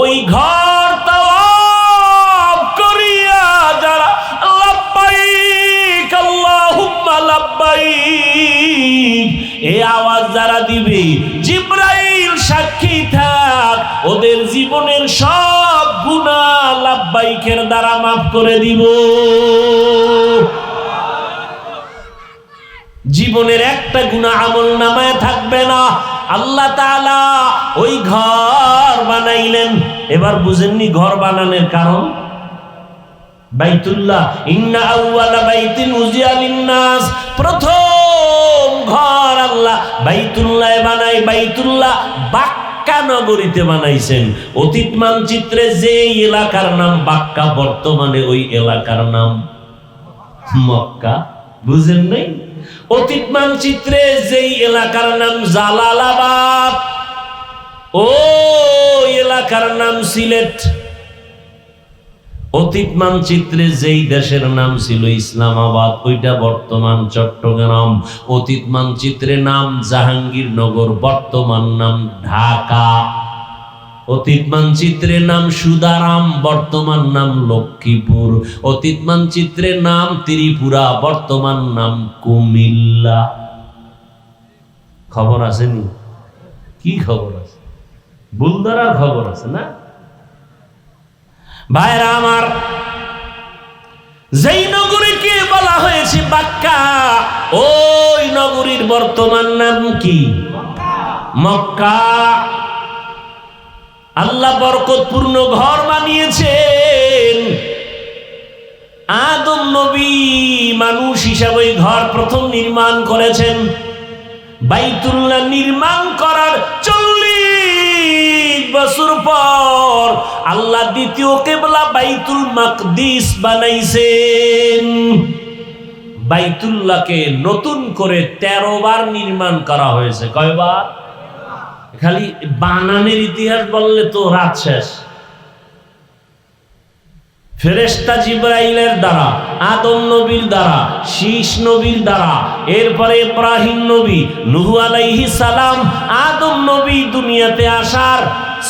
ওই ঘর তাওয়াফ করিয়া যারা লাব্বাইক আল্লাহুম্মা লাব্বাইক এই আওয়াজ যারা দিবে, জিবরাইল সাক্ষী থাক, ওদের জীবনের সব গুনাহ লাব্বাইকের দ্বারা মাফ করে দিব। জীবনের একটা গুনাহ আমলনামায় থাকবে না। আল্লাহ তাআলা ওই ঘর বানাইলেন। এবার বুঝেননি ঘর বানানোর কারণ? বাইতুল্লাহ, ইন্না আউওয়ালা বাইতিন উজিয়া লিন-নাস, প্রথম ঘর আল্লাহ বাইতুল্লাহ বানাই। বাইতুল্লাহ বাক্কা নগরীতে বানাইছেন। অতীত মানচিত্রে যে এলাকার নাম বাক্কা, বর্তমানে ওই এলাকার নাম মক্কা। বুঝেন নাই? অতীত মানচিত্রে যেই এলাকার নাম জালালাবাদ, ও এলাকার নাম সিলেট। অতীত মানচিত্রে যেই দেশের নাম ছিল ইসলামাবাদ, ওইটা বর্তমান চট্টগ্রাম। অতীত মানচিত্রে নাম জাহাঙ্গীরনগর, বর্তমান নাম ঢাকা। অতীত মানচিত্রে নাম সুদারাম, বর্তমান নাম লক্ষ্মীপুর। অতীত মানচিত্রে নাম ত্রিপুরা, বর্তমান নাম কুমিল্লা। খবর আসেনি? কি খবর আছে? বুলদারার খবর আছে না? ভাইরা আমার, যেই নগরীকে বলা হয়েছে বাক্কা, ওই নগরীর বর্তমান নাম কি? মক্কা। আল্লাহ বরকতপূর্ণ ঘর বানিয়েছেন। আদম নবী মানুষ হিসাবে ঘর প্রথম নির্মাণ করেছেন। বাইতুল্লাহ নির্মাণ করার 40 বছর পর আল্লাহ দ্বিতীয় কিবলা বাইতুল মাকদিস বানাইছেন। বাইতুল্লাহকে নতুন করে 13 বার নির্মাণ করা হয়েছে। কয়বার? খালি বানানের ইতিহাস বললে তো রাত শেষ। ফেরেশতা জিবরাইলের দ্বারা, আদম নবীর দ্বারা, শীষ নবীর দ্বারা, এরপরে ইব্রাহিম নবী, নূহ আলাইহিস সালাম, আদম নবী দুনিয়াতে আসার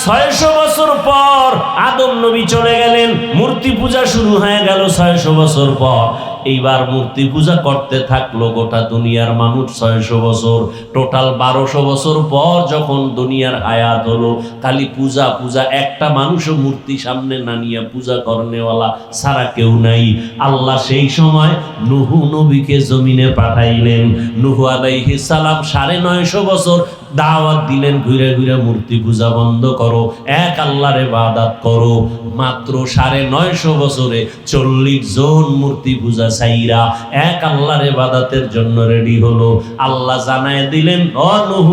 600 বছর পর আদম নবী চলে গেলেন। মূর্তি পূজা শুরু হয়ে গেল 600 বছর পর। এইবার মূর্তি পূজা করতে থাকলো গোটা দুনিয়ার মানুষ 600 বছর। টোটাল 1200 বছর পর যখন দুনিয়ার আয়াত হলো, খালি পূজা পূজা, একটা মানুষও মূর্তি সামনে না নিয়ে পূজা করনেওয়ালা সারা কেউ নাই। আল্লাহ সেই সময় নূহ নবীকে জমিনে পাঠাইলেন। নূহ আলাইহিস সালাম 950 বছর দাওয়াত দিলেন, ঘুরে ঘুরে মূর্তি পূজা বন্ধ করো, এক আল্লাহর ইবাদত করো। মাত্র 950 বছরে 40 জন মূর্তি পূজা ছাইরা এক আল্লাহর ইবাদতের জন্য রেডি হলো। আল্লাহ জানায় দিলেন, ও নূহ,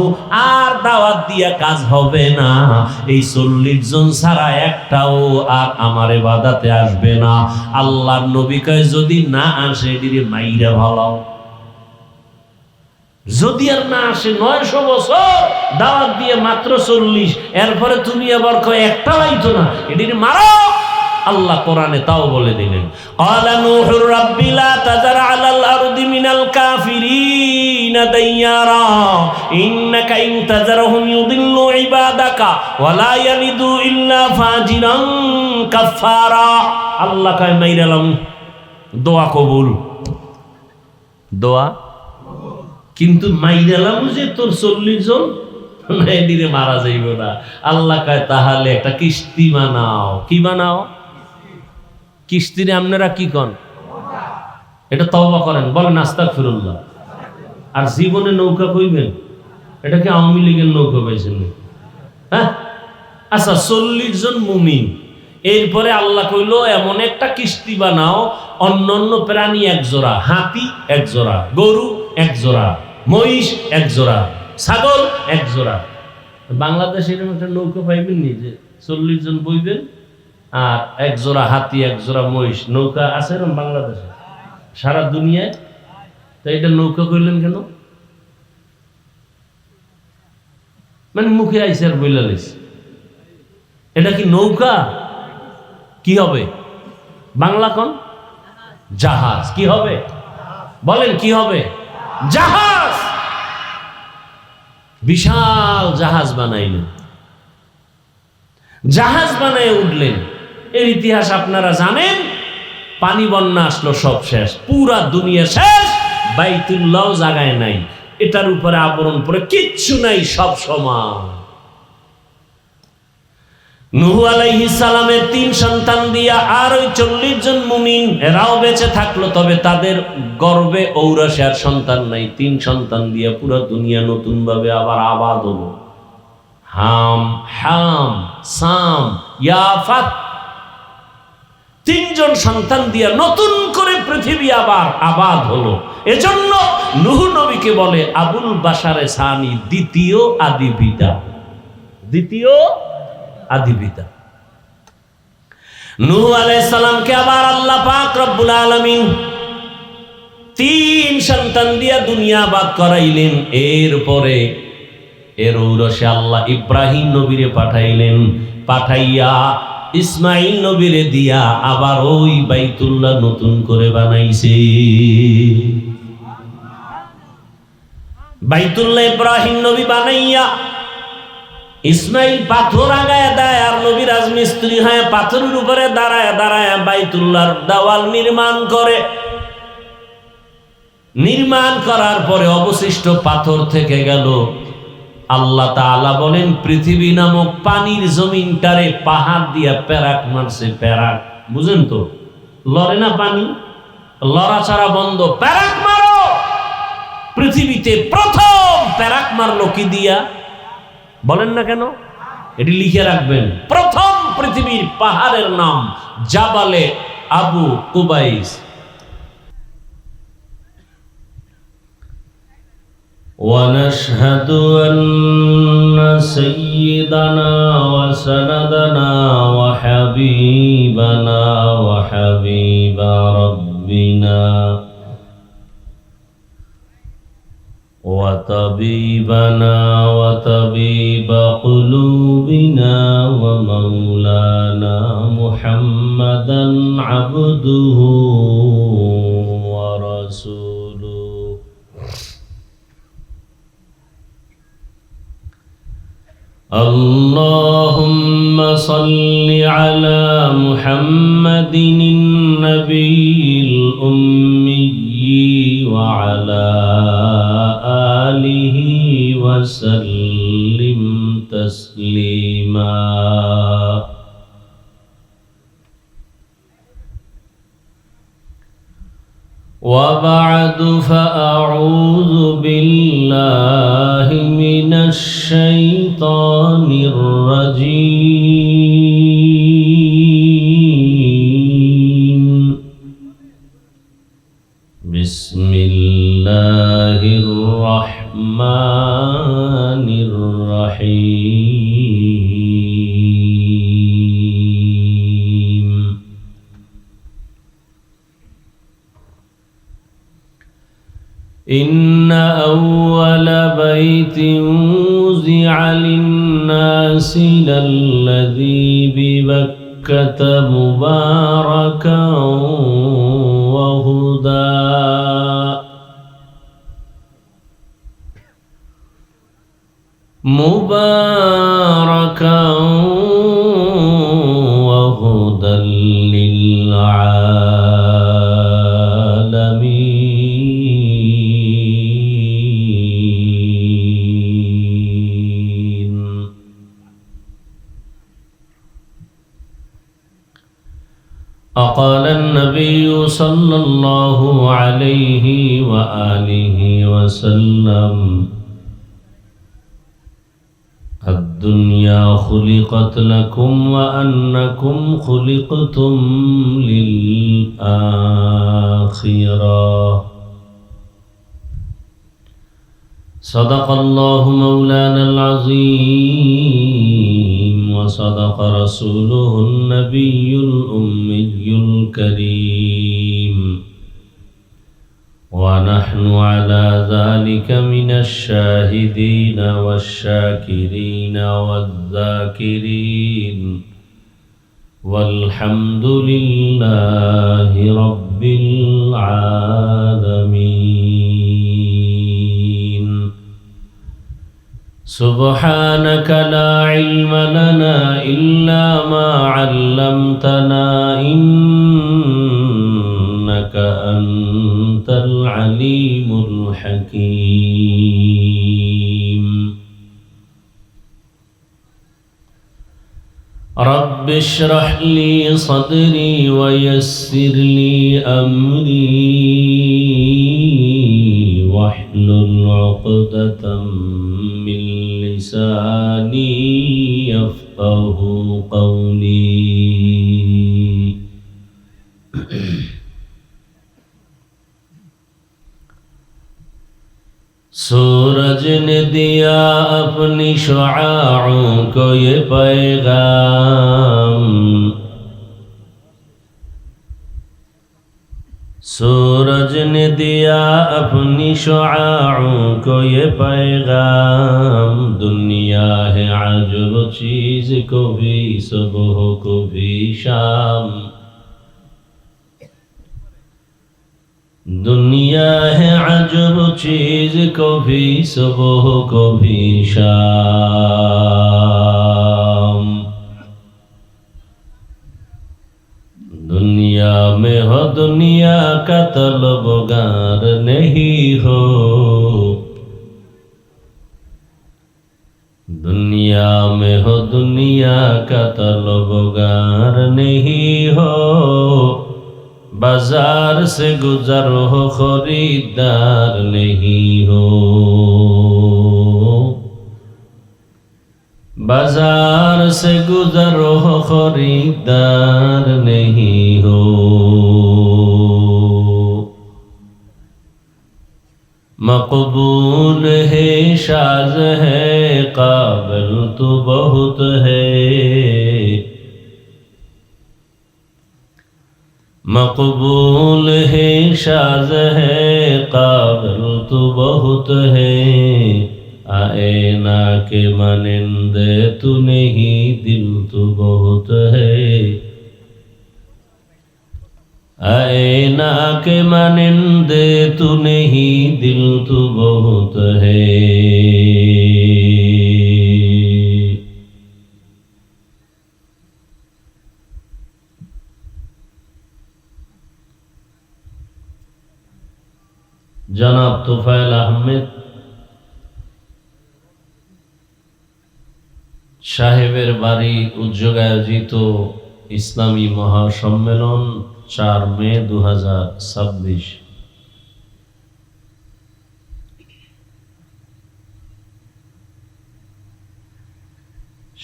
আর দাওয়াত দিয়া কাজ হবে না। এই 40 জন ছাড়া একটাও আর আমার ইবাদতে আসবে না। আল্লাহর নবী কয়, যদি না আসে এদিকে মাইরা ভালাও। যদি আর না আসে, 900 বছর দাওয়াত দিয়ে মাত্র 40, এরপরে তুমি আবার কয় একটা লাইতো না, এটির মারো। আল্লাহ কোরআনে তাও বলে দিলেন, ক্বালা নূহুর রাব্বি লা তাযার আলাল আরদি মিনাল কাফিরিনা দাইয়ারা ইন্নাকা ইন তাযারহুম ইউদিল্লু ইবাদাকা ওয়া লা ইয়ালিদু ইল্লা ফাজিরান কাফারা। আল্লাহ কয় মাইরালাম, দোয়া কবুল, দোয়া। কিন্তু মাইরালাম যে তোর 40 জন এদিকে মারা যাইব না। আল্লাহ কয়, তাহলে একটা কিস্তি বানাও। কি বানাও? কিস্তিরে আপনারা কি কন? এটা তওবা করেন, বলেন আস্তাগফিরুল্লাহ। আর জীবনে নৌকা কইবেন, এটা কি আওয়ামী লীগের নৌকা পাইছেন? হ্যাঁ, আচ্ছা 40 জন মুমিন। এরপরে আল্লাহ কইল, এমন একটা কিস্তি বানাও, অন্য অন্য প্রাণী 1 জোড়া, হাতি 1 জোড়া, গরু 1 জোড়া, মহিষ 1 জোড়া, ছাগল 1 জোড়া। বাংলাদেশে এরকম একটা নৌকা পাইবেন নি যে 40 জন বইবেন আর 1 জোড়া হাতি 1 জোড়া মহিষ? নৌকা আছে এরকম বাংলাদেশে? সারা দুনিয়ায়? তো এটা নৌকা কইলেন কেন? মানে মুখে আইসে আর বইলা লাইছে। এটা কি নৌকা? কি হবে? বাংলা কোন? জাহাজ। কি হবে বলেন? কি হবে? জাহাজ। বিশাল জাহাজ বানাইলেন। জাহাজ বানায় উঠলেন। এর ইতিহাস আপনারা জানেন। পানি বন্যা আসলো, সব শেষ, পুরা দুনিয়া শেষ, বাইতুল্লাহ জায়গায় নাই, এটার উপরে আবরণ পরে কিচ্ছু নাই, সব সমান। নূহ আলাইহিস সালামের 3 সন্তান দিয়া আর ওই 40 জন মুমিন এরাও বেঁচে থাকলো, তবে তাদের গর্ভে ঔরসে আর সন্তান নাই। 3 সন্তান দিয়া পুরো দুনিয়া নতুন ভাবে আবার আবাদ হলো। হাম, হাম, সাম, ইয়াফাত, 3 জন সন্তান দিয়া নতুন করে পৃথিবী আবার আবাদ হলো। এজন্য নূহ নবীকে বলে আবুল বাশারে সানি, দ্বিতীয় আদি পিতা। দ্বিতীয় আদি পিতা। নূহ আলাইহিস সালামকে আবার আল্লাহ পাক রব্বুল আলামিন 3 সন্তান দিয়া দুনিয়া আবাদ করাইলেন। এরপরে এর ঔরসে আল্লাহ ইব্রাহিম নবীরে পাঠাইলেন, পাঠাইয়া ইসমাইল নবীরে দিয়া আবার ওই বাইতুল্লাহ নতুন করে বানাইছে। বাইতুল্লাহ ইব্রাহিম নবী বানাইয়া ইসমাইল পাথর আগায় দেয়, আর নবী রাজমিস্ত্রি হয়ে পাথরের উপরে দাঁড়ায় দাঁড়ায় বাইতুল্লাহর দেওয়াল নির্মাণ করে। নির্মাণ করার পরে অবশিষ্ট পাথর থেকে গেল। আল্লাহ তাআলা বলেন পৃথিবী নামক পানির জমিনটারে পাহাড় দিয়া প্যারাক মারছে। প্যারাক বুঝেন তো, লড়ে না পানি, লড়াছাড়া বন্ধ, প্যারাক মারো। পৃথিবীতে প্রথম প্যারাক মারলো কি দিয়া বলেন না কেন? এটি লিখে রাখবেন। প্রথম পৃথিবীর পাহাড়ের নাম জাবালে আবু কুবাইস। ونشهد أن سيدنا وسندنا وحبيبنا وحبيب ربنا وطبيبنا وطبيب قلوبنا ومولانا محمدا عبده ورسوله اللهم صل على محمد النبي الأمي وعلى آله وسلم تسليما وبعد فأعوذ بالله من الشيطان الرجيم بسم الله الرحمن الرحيم إن أول بيت وزع للناس للذي ببكة مباركا وهدى مباركا وهدى للعالمين. أقال النبي صلى الله عليه وآله وسلم الدنيا خلقت لكم وأنكم خلقتم للآخرة. صدق الله مولانا العظيم وصدق رسوله النبي الأمي الكريم ونحن على ذلك من الشاهدين والشاكرين والذاكرين والحمد لله رب العالمين. سبحانك لا علم لنا إلا ما علمتنا إنك أنت العليم الحكيم رب اشرح لي صدري ويسر لي أمري واحلل عقدة من لساني يفقه قولي सूरज ने दिया अपनी शुआओं को ये पैगाम सूरज ने दिया अपनी शुआओं को ये पैगाम दुनिया है अजब चीज को भी सुबह को भी शाम दुनिया है अजब चीज को भी सुबह को भी शाम दुनिया में हो दुनिया का तलबगार नहीं हो दुनिया में हो दुनिया का तलबगार नहीं हो बाजार से गुजर हो खरीदार नहीं हो बाजार से गुजर हो खरीदार नहीं हो मकबूल है शाज है काबिल तो बहुत है मकबूल है शाज है काबिल तो बहुत है आए ना के मानिंदे तू नहीं दिल तो बहुत है आए ना के मानिंदे तू नहीं दिल तो बहुत है जनाब तुफैल अहमद সাহেবের বাড়ি উদ্যোগে আয়োজিত ইসলামী মহাসম্মেলন 4 মে 2026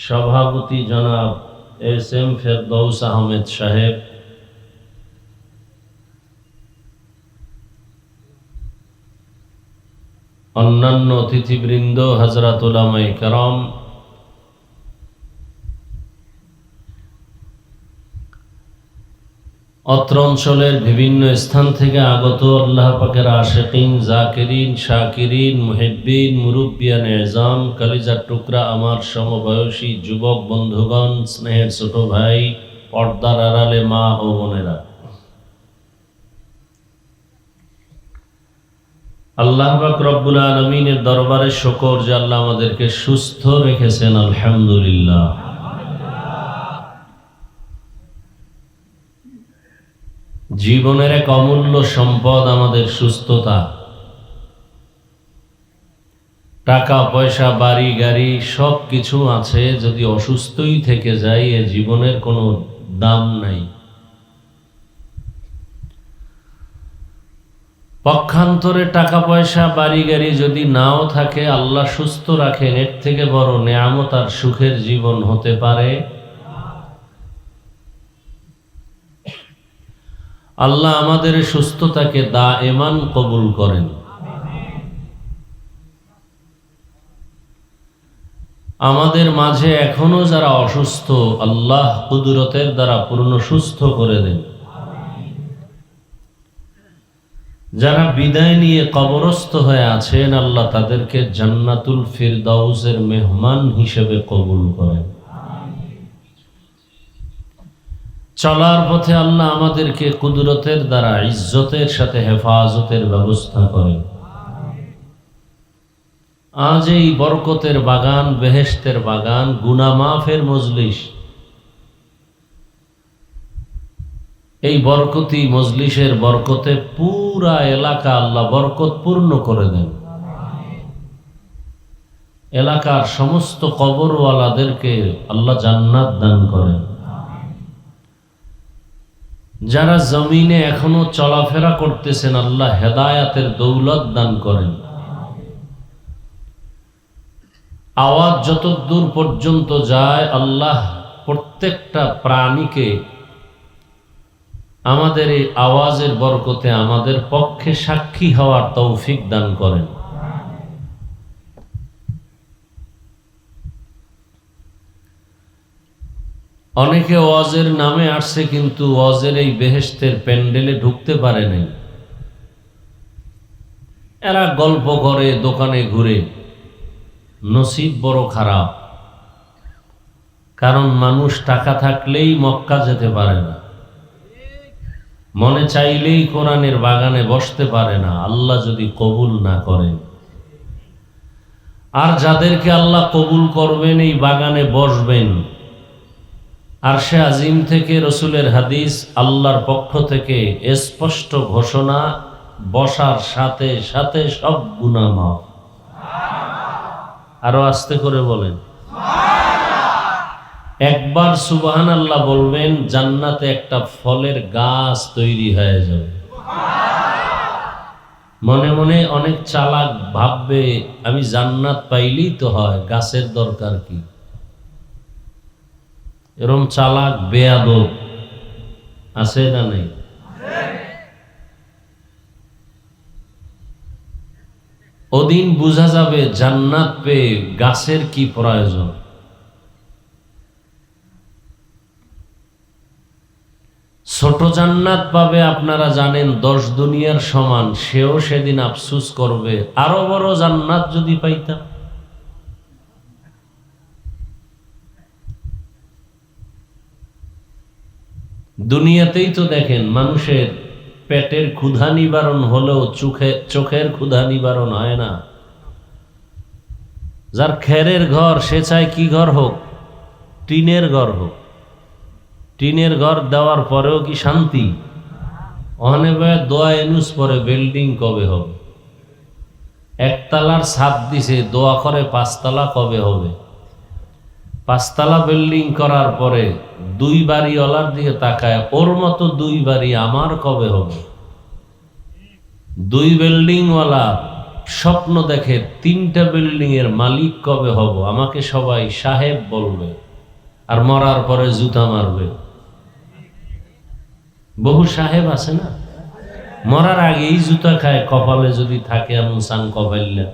সভাপতি জনাব এস.এম. ফেরদৌস আহমেদ সাহেব অন্যান্য অতিথিবৃন্দ হযরত উলামায়ে কেরাম অত্র অঞ্চলের বিভিন্ন স্থান থেকে আগত আল্লাহ পাকের আশিকিন জাকিরিন শাকিরিন মুহিব্বিন মুরব্বিয়ান এজাম কলিজার টুকরা আমার সমবয়সী যুবক বন্ধুগণ স্নেহের ছোট ভাই পর্দার আড়ালে মা ও বোনেরা আল্লাহ পাক রব্বুল আলামিনের দরবারে শুকর যে আল্লাহ আমাদেরকে সুস্থ রেখেছেন আলহামদুলিল্লাহ জীবনের এক অমূল্য সম্পদ আমাদের সুস্থতা টাকা পয়সা বাড়ি গাড়ি সব কিছু আছে যদি অসুস্থই থেকে যায় এ জীবনের কোনো দাম নাই পক্ষান্তরে টাকা পয়সা বাড়ি গাড়ি যদি নাও থাকে আল্লাহ সুস্থ রাখেন এর থেকে বড় নেয়ামত আর সুখের জীবন হতে পারে আল্লাহ আমাদের সুস্থতাকে দায়েমান কবুল করেন আমাদের মাঝে এখনো যারা অসুস্থ আল্লাহ কুদরতের দ্বারা পূর্ণ সুস্থ করে দেন যারা বিদায় নিয়ে কবরস্থ হয়ে আছেন আল্লাহ তাদেরকে জান্নাতুল ফিরদাউসের মেহমান হিসেবে কবুল করেন চলার পথে আল্লাহ আমাদেরকে কুদরতের দ্বারা ইজ্জতের সাথে হেফাজতের ব্যবস্থা করেন আজ এই বরকতের বাগান, বেহেশতের বাগান, গুনাহ মাফের মজলিস, এই বরকতি মজলিসের বরকতে পুরা এলাকা আল্লাহ বরকত পূর্ণ করে দেন। এলাকার সমস্ত কবরওয়ালাদেরকে আল্লাহ জান্নাত দান করেন। যারা জমিনে এখনো চলাফেরা করতেছেন আল্লাহ হেদায়াতের দৌলত দান করেন। আওয়াজ যত দূর পর্যন্ত যায় আল্লাহ প্রত্যেকটা প্রাণীকে আমাদের এই আওয়াজের বরকতে আমাদের পক্ষে সাক্ষী হওয়ার তৌফিক দান করেন। অনেকে ওয়াজের নামে আসছে কিন্তু ওয়াজের এই বেহেশতের প্যান্ডেলে ঢুকতে পারে নাই। এরা গল্প করে, দোকানে ঘুরে। নসিব বড় খারাপ, কারণ মানুষ টাকা থাকলেই মক্কা যেতে পারে না, মনে চাইলেই কোরআনের বাগানে বসতে পারে না, আল্লাহ যদি কবুল না করেন। আর যাদেরকে আল্লাহ কবুল করবেন এই বাগানে বসবেন। আরশে আজিম থেকে রসুলের হাদিস, আল্লাহর পক্ষ থেকে স্পষ্ট ঘোষণা, বসার সাথে সাথে সব গুনাহ মাফ। আরো আস্তে করে বলেন একবার সুবহানাল্লাহ বলবেন, জান্নাতে একটা ফলের গাছ তৈরি হয়ে যাবে। মনে মনে অনেক চালাক ভাববে, আমি জান্নাত পাইলেই তো হয়, গাছের দরকার কি? এরম চালাক বেয়াদব আছে না নেই? ওদিন বোঝা যাবে জান্নাত পেয়ে গাছের কি প্রয়োজন। ছোট জান্নাত পাবে আপনারা জানেন 10 দুনিয়ার সমান, সেও সেদিন আফসুস করবে, আরো বড় জান্নাত যদি পাইতাম। দুনিয়াতেই তো দেখেন মানুষের পেটের ক্ষুধা নিবারণ হলেও চোখের ক্ষুধা নিবারণ হয় না। যার খেরের ঘর সে চায় কি ঘর হোক? টিনের ঘর হোক। টিনের ঘর দেওয়ার পরেও কি শান্তি? অনেক দোয়া এনুস পরে বিল্ডিং কবে হবে? একতলার ছাদ দিছে, দোয়া করে 5 তলা কবে হবে? 5 তলা বিল্ডিং করার পরে 2 বাড়িওয়ালার দিকে তাকায়, ওর মতো 2 বাড়ি আমার কবে হবে? 2 বিল্ডিংওয়ালা স্বপ্ন দেখে 3টা বিল্ডিং এর মালিক কবে হব, আমাকে সবাই সাহেব বলবে, আর মরার পরে জুতা মারবে। বহু সাহেব আছে না, মরার আগেই জুতা খায়, কপালে যদি থাকে এমন সাং কপাইল্লা,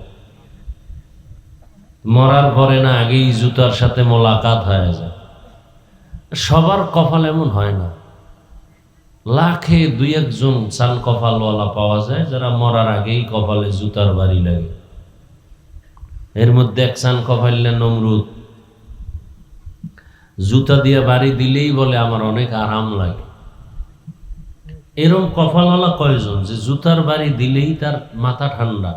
মরার পরে না আগেই জুতার সাথে মোলাকাত হয়ে যায়। সবার কপাল এমন হয় না, লাখে 2-1 জন চান কপালওয়ালা পাওয়া যায় যারা মরার আগেই কপালে জুতার বাড়ি লাগে। এর মধ্যে এক চান কপাইল্লা নমরুদ, জুতা দিয়ে বাড়ি দিলেই বলে আমার অনেক আরাম লাগে। এরকম কপালওয়ালা কয়জন যে জুতার বাড়ি দিলেই তার মাথা ঠান্ডা?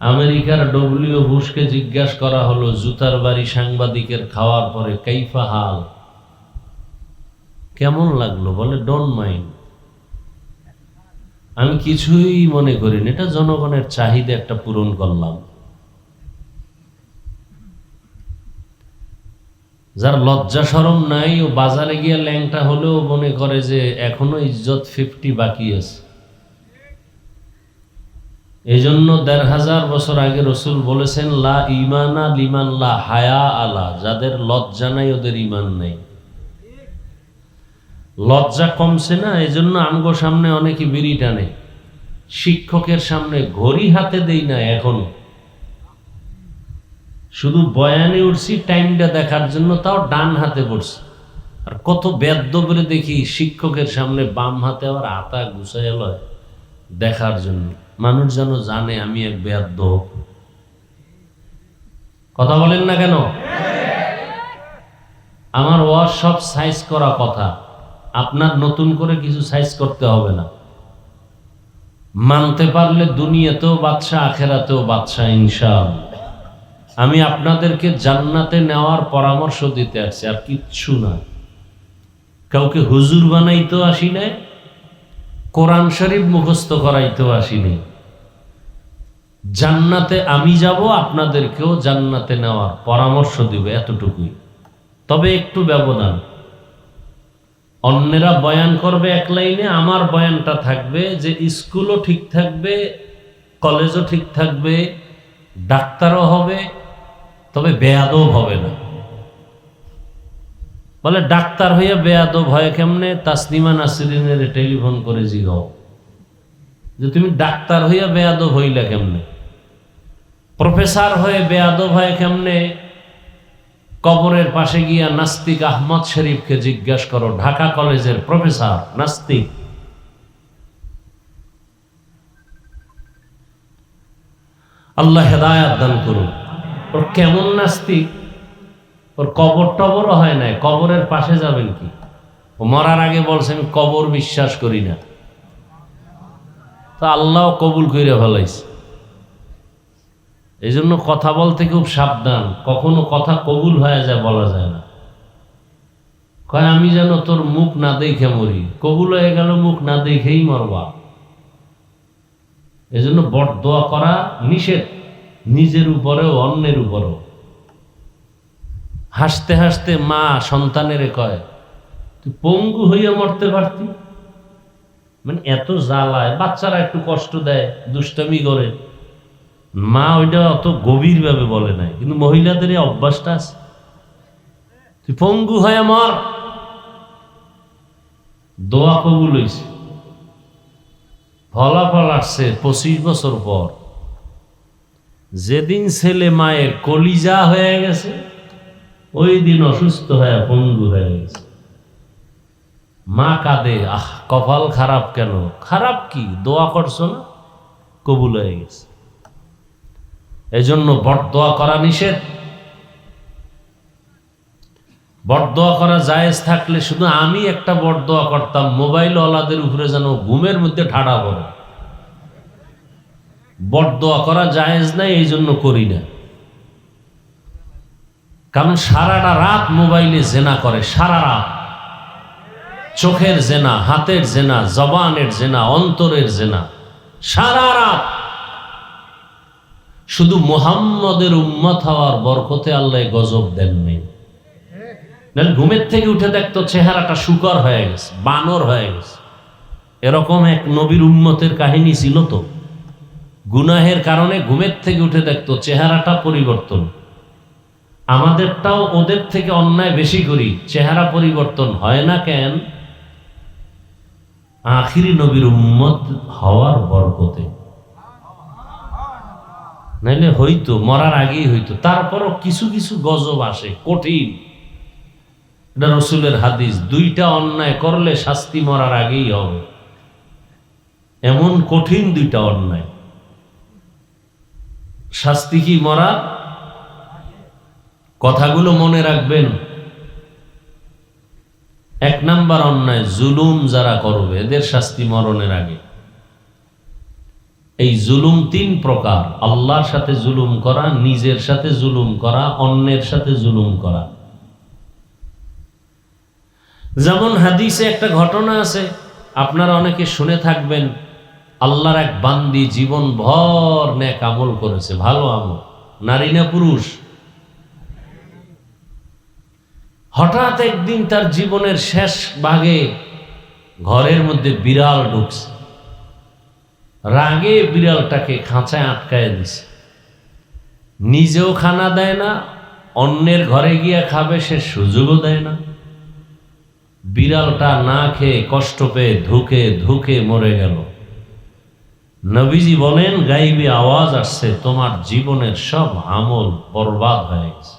আমেরিকার ডব্লিউ বুশকে জিজ্ঞাসা করা হলো, জুতার বাড়ি সাংবাদিকের খাওয়ার পরে কাইফা হাল, কেমন লাগলো? বলে ডোন্ট মাইন্ড, আমি কিছুই মনে করিনি, এটা জনগণের চাহিদা একটা পূরণ করলাম। যার লজ্জা শরম নাই, ও বাজারে গিয়ে ল্যাংটা হলেও মনে করে যে এখনো ইজ্জত 50 বাকি আছে। এই জন্য 1500 বছর আগে রসুল বলেছেন, লা ইমানা লিমান লা হায়া আলা, যাদের লজ্জা নাই ওদের ইমান নাই। লজ্জা কমছে না, এই জন্য আমগো সামনে অনেকে বিড়ি টানে, শিক্ষকের সামনে ঘড়ি হাতে দেই না এখনো, শুধু বয়ানে উঠছি টাইমটা দেখার জন্য, তাও ডান হাতে পড়ছি। আর কত বেদ্য করে দেখি শিক্ষকের সামনে বাম হাতে আবার আতা গুছাইয়া লয় দেখার জন্য, মানুষ যেন জানে আমি এক বেদ্য। কথা বলেন না কেন? আমার ওয়াজ সব সাইজ করা কথা, আপনার নতুন করে কিছু সাইজ করতে হবে না। মানতে পারলে দুনিয়াতেও বাদশা, আখেরাতেও বাদশা ইনশাআল্লাহ। আমি আপনাদেরকে জান্নাতে নেওয়ার পরামর্শ দিতে আসছি, আর কিচ্ছু না। কাউকে হুজুর বানাইতেও আসি নাই, কোরআন শরীফ মুখস্থ করাইতেও আসি নাই। জান্নাতে আমি যাব, আপনাদেরকেও জান্নাতে নেওয়ার পরামর্শ দিব, এতটুকুই। তবে একটু ব্যবধান, অন্যেরা বয়ান করবে এক লাইনে, আমার বয়ানটা থাকবে যে স্কুলও ঠিক থাকবে, কলেজও ঠিক থাকবে, ডাক্তারও হবে, তবে বেয়াদব হবে না। বলে ডাক্তার হইয়া বেয়াদব হয় কেমনে? তাসলিমা নাসরিনের টেলিফোন করে জিগাও যে তুমি ডাক্তার হইয়া বেয়াদব হইলা কেমনে, প্রফেসর হয়ে বেয়াদব হয় কেমনে? কবরের পাশে গিয়া নাস্তিক আহমদ শরীফকে জিজ্ঞাসা করো, ঢাকা কলেজের প্রফেসর নাস্তিক। আল্লাহ হেদায়াত দান করুন। ওর কেমন নাস্তিক? ওর কবর টবরও হয় নাই, কবরের পাশে যাবেন কি? ও মরার আগে বলছেন কবর বিশ্বাস করি না, তা আল্লাহ কবুল কইরা ফেলাইছে। এই জন্য কথা বলতে খুব সাবধান, কখনো কথা কবুল হয়ে যায় বলা যায় না। কয় আমি যেন তোর মুখ না দেখে মরি, কবুল হয়ে গেল মুখ না দেখেই মরবা। এই জন্য বরদোয়া করা নিষেধ, নিজের উপরেও অন্যের উপরেও। হাসতে হাসতে মা সন্তানেরে কয় তুই পঙ্গু হইয়া মরতে পারতি। মানে এত জ্বালায়, বাচ্চারা একটু কষ্ট দেয়, দুষ্টামি করে, মা ওইটা অত গভীর ভাবে বলে নাই, কিন্তু মহিলাদের এই অভ্যাসটা আছে, তুই পঙ্গু হয়ে মর। দোয়া কবুল হইছে, ফলাফল আসছে 25 বছর পর। যেদিন ছেলে মায়ের কলিজা হয়ে গেছে, ওই দিন অসুস্থ হয়ে পঙ্গু হয়ে গেছে। মা কাঁদে, আহ কপাল খারাপ কেন? খারাপ কি, দোয়া করছো না, কবুল হয়ে গেছে। এই জন্য বরদোয়া করা নিষেধ। বরদোয়া করা জায়েজ থাকলে শুধু আমি একটা বরদোয়া করতাম, মোবাইল ওয়ালাদের উপরে যেন ঘুমের মধ্যে ঠাড়া পড়ে। বরদোয়া করা জায়েজ নাই, এই জন্য করি না। কারণ সারাটা রাত মোবাইলে জেনা করে, সারা রাত। চোখের জেনা, হাতের জেনা, জবানের জেনা, অন্তরের জেনা, সারা রাত। শুধু মুহাম্মদের উম্মত হওয়ার বরকতে আল্লাহ গজব দেন নাই। ঘুমের থেকে উঠে দেখতো চেহারাটা শুকর হয়ে গেছে, বানর হয়ে গেছে। এরকম এক নবীর উম্মতের কাহিনী ছিল তো, গুনাহের কারণে ঘুমের থেকে উঠে দেখতো চেহারাটা পরিবর্তন। আমাদেরটাও ওদের থেকে অন্যায় বেশি করি, চেহারা পরিবর্তন হয় না কেন? আখিরি নবীর উম্মত হওয়ার বরকতে। নাইলে হইতো, মরার আগেই হইতো। তারপরও কিছু কিছু গজব আসে, কঠিন। এটা রসুলের হাদিস, 2টা অন্যায় করলে শাস্তি মরার আগেই হবে। এমন কঠিন 2টা অন্যায়, শাস্তি কি মরা? কথাগুলো মনে রাখবেন। 1 নাম্বার অন্যায়, জুলুম যারা করবে এদের শাস্তি মরণের আগে। এই জুলুম 3 প্রকার: আল্লাহর সাথে জুলুম করা, নিজের সাথে জুলুম করা, অন্যের সাথে জুলুম করা। যেমন হাদিসে একটা ঘটনা আছে, আপনারা অনেকে শুনে থাকবেন। আল্লাহর এক বান্দি জীবন ভর নেক আমল করেছে, ভালো আমল, নারী না পুরুষ। হঠাৎ একদিন তার জীবনের শেষ ভাগে ঘরের মধ্যে বিড়াল ঢুকছে। রাগে বিড়ালটাকে খাঁচায় আটকায় দিছে। নিজেও খানা দেয় না, অন্যের ঘরে গিয়া খাবে সে সুযোগও দেয় না। বিড়ালটা না খেয়ে কষ্ট পেয়ে ধুকে ধুকে মরে গেল। নবীজি বলেন, গাইবে আওয়াজ আসছে, তোমার জীবনের সব আমল বরবাদ হয়ে গেছে।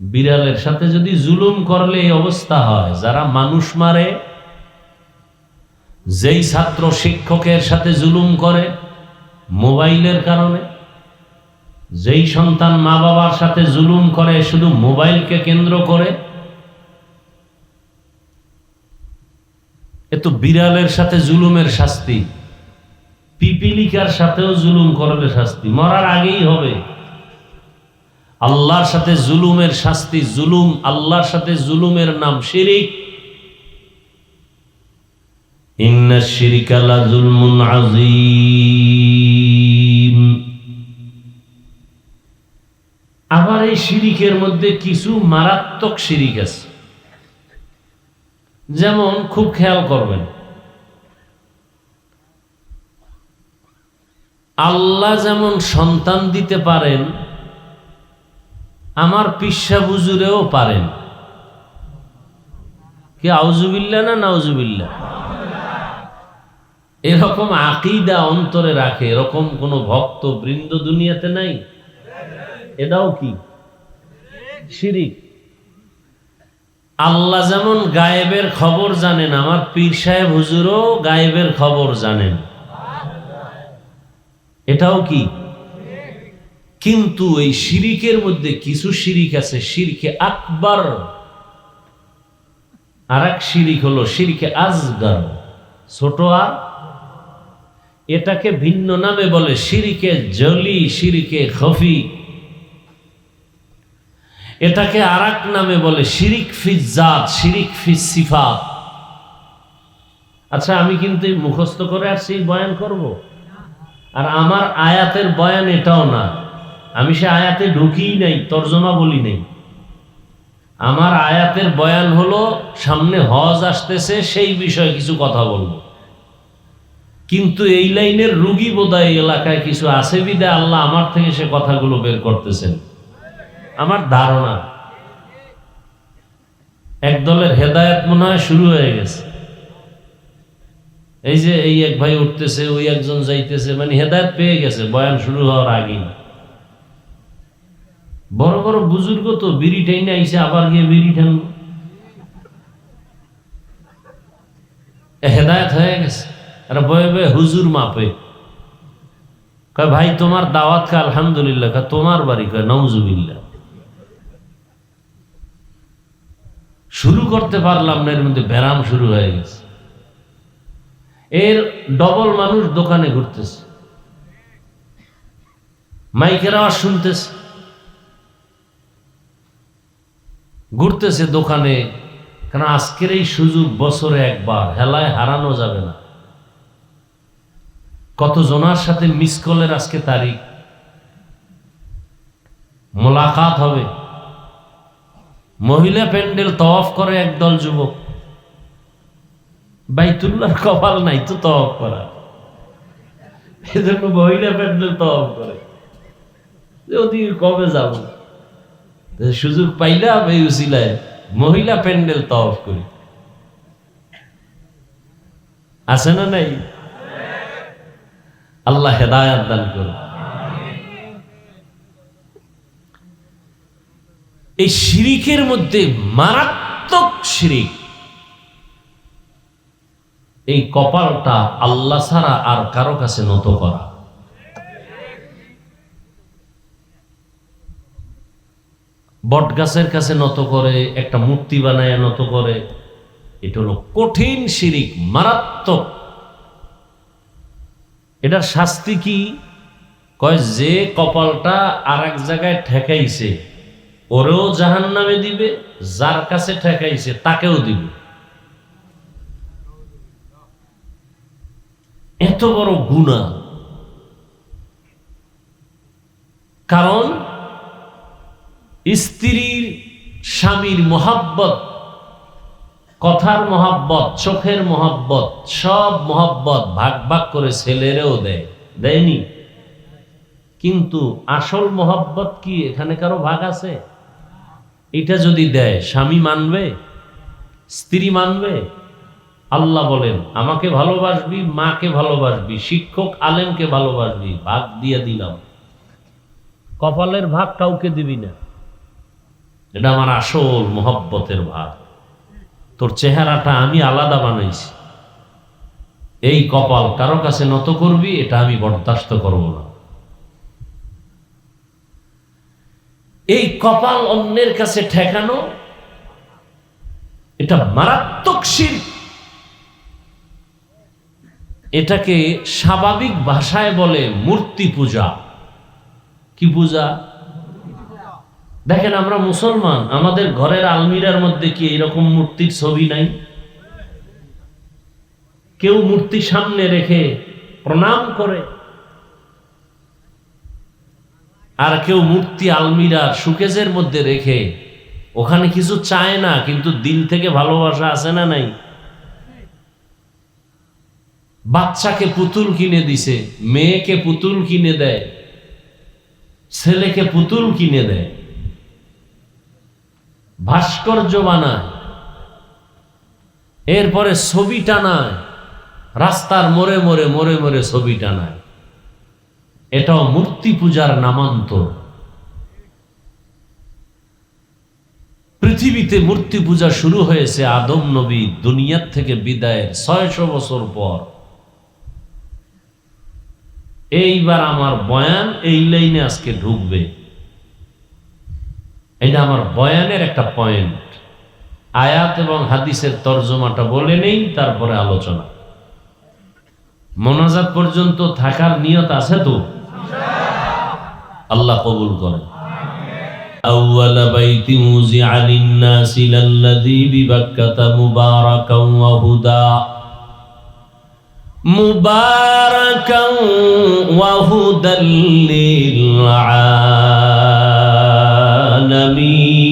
বিড়ালের সাথে যদি জুলুম করলে এই অবস্থা হয়। যারা মানুষ মারে, যেই ছাত্র শিক্ষকের সাথে জুলুম করে মোবাইলের কারণে, যেই সন্তান মা বাবার সাথে জুলুম করে শুধু মোবাইলকে কেন্দ্র করে, এ তো বিড়ালের সাথে জুলুমের শাস্তি, পিপিলিকার সাথেও জুলুম করলে শাস্তি, মরার আগেই হবে। আল্লাহর সাথে জুলুমের শাস্তি, জুলুম, আল্লাহর সাথে জুলুমের নাম শিরিক। ইন্নাশ শিরকা লাযুলমুন আযীম। আবার এই শিরিকের মধ্যে কিছু মারাত্মক শিরিক আছে, যেমন খুব খেয়াল করবেন, আল্লাহ যেমন সন্তান দিতে পারেন, আমার পিসা বুজুরেও পারেন। কি আউযুবিল্লাহ না নাউযুবিল্লাহ? এরকম আকীদা অন্তরে রাখে এরকম কোন ভক্ত বৃন্দ দুনিয়াতে নাই। এটাও কি শিরিক। আল্লাহ যেমন গায়েবের খবর জানেন, আমার পীর সাহেব হুজুরও গায়েবের খবর জানেন। এটাও কি? কিন্তু এই শিরিকের মধ্যে কিছু শিরিক আছে, শিরকে আকবার, আর এক শিরিক হলো শিরকে আসগর, ছোট। আর এটাকে ভিন্ন নামে বলে শিরকে জলি, শিরকে খফি। এটাকে আর এক নামে বলে শিরিক ফিজ জাত, শিরিক ফিজ সিফাত। আচ্ছা, আমি কিন্তু মুখস্থ করে আসছি বয়ান করব, আর আমার আয়াতের বয়ান এটাও না। আমি সে আয়াতে ঢুকিই নাই, তর্জমা বলি নাই। আমার আয়াতের বয়ান হলো সামনে হজ আসতেছে, সেই বিষয়ে কিছু কথা বলবো। কিন্তু এই লাইনের রুগী বোধহয় এলাকায় কিছু আছে বিদে আল্লাহ আমার থেকে সে কথাগুলো বের করতেছেন, আমার ধারণা। একদলের হেদায়েত মনে হয় শুরু হয়ে গেছে। এই যে এই এক ভাই উঠতেছে, ওই একজন যাইতেছে, মানে হেদায়েত পেয়ে গেছে বয়ান শুরু হওয়ার আগেই। বড় বড় বুজুর্গ তো বিড়ি টেনে আইসে, আবার গিয়ে বিড়ি টেন, হেদায়েত হয়ে গেছে। আর বয়ে বয়ে হুজুর মাপে, কয় ভাই তোমার দাওয়াত কা আলহামদুলিল্লাহ, তোমার বাড়ি, কয় নাউজুবিল্লাহ। শুরু করতে পারলাম না, এর মধ্যে ব্যারাম শুরু হয়ে গেছে। এর ডবল মানুষ দোকানে ঘুরতেছে, মাইকের আওয়াজ শুনতেছে, ঘুরতেছে দোকানে। কারণ আজকের এই সুযোগ বছরে একবার, হেলায় হারানো যাবে না। কত জনার সাথে মিস কলের আজকে তারিখ, মোলাকাত হবে। মহিলা প্যান্ডেল তওয়াফ করে একদল যুবক, বাইতুল্লাহর কপাল নাই তো তওয়াফ করা, এজন্য মহিলা প্যান্ডেল তওয়াফ করে। ওদিকে কবে যাব, সুযোগ পাইলাম এই উসিলায় মহিলা প্যান্ডেল তওয়াফ করি। আছে না নাই? আল্লাহ হেদায়েত দান করুন। এই শিরিকের মধ্যে মারাত্মক শিরিক, এই কপালটা আল্লাহ ছাড়া আর কারো কাছে নত করা। বট গাছের কাছে নত করে, একটা মূর্তি বানায় নত করে, এটা হলো কঠিন শিরিক, মারাত্মক। এটার শাস্তি কি? কয় যে কপালটা আর এক জায়গায় ঠেকাইছে ওরেও জাহান্নামে দিবে, যার কাছে ঠেকাইছে তাকেও দিবে। এত বড় গুনাহ। কারণ স্ত্রীর স্বামীর মোহাব্বত, কথার মোহাব্বত, চোখের মোহাব্বত, সব মোহাব্বত ভাগ ভাগ করে ছেলেরেও দেয়, দেয়নি? কিন্তু আসল মোহাব্বত কি এখানে কারো ভাগ আছে? এটা যদি দেয়, স্বামী মানবে? স্ত্রী মানবে? আল্লাহ বলেন আমাকে ভালোবাসবি, মাকে ভালোবাসবি, শিক্ষক আলেমকে ভালোবাসবি, ভাগ দিয়ে দিলাম। কপালের ভাগ কাউকে দিবি না। এটা আমার আসল মোহাব্বতের ভাগ। তোর চেহারাটা আমি আলাদা বানাইছি, এই কপাল কারো কাছে নত করবি, এটা আমি বরদাস্ত করব না। এই কপাল অন্যের কাছে ঠেকানো, এটা মারাত্মক শিরক। এটাকে স্বাভাবিক ভাষায় বলে মূর্তি পূজা। কি পূজা? দেখেন আমরা মুসলমান, আমাদের ঘরের আলমিরার মধ্যে কি এরকম মূর্তির ছবি নাই? কেউ মূর্তি সামনে রেখে প্রণাম করে, আর কেউ মূর্তি আলমিরার সুকেজের মধ্যে রেখে ওখানে কিছু চায় না, কিন্তু দিল থেকে ভালোবাসা আছে না নাই? বাচ্চাকে পুতুল কিনে দিছে, মেয়েকে পুতুল কিনে দেয়, ছেলেকে পুতুল কিনে দেয়, ভাস্কর্য বানায়, এরপরে ছবি টানায়, রাস্তার মোড়ে মোড়ে মোড়ে মোড়ে ছবি টানায়। এটাও মূর্তি পূজার নামান্তর। পৃথিবীতে মূর্তি পূজা শুরু হয়েছে আদম নবী দুনিয়ার থেকে বিদায়ের 600 বছর পর। এইবার আমার বয়ান এই লাইনে আজকে ঢুকবে। এটা আমার বয়ানের একটা পয়েন্ট। আয়াত এবং হাদিসের তরজমাটা বলে নেই, তারপরে আলোচনা। মোনাজাত পর্যন্ত থাকার নিয়ত আছে তো? আল্লাহ কবুল করেন। আউয়ালা বাইতি মুজিআ লিন-নাসি লাল্লাযী বিবাক্কাতা মুবারাকান ওয়া হুদা মুবারাকান ওয়া হুদাল লিল আলামিন।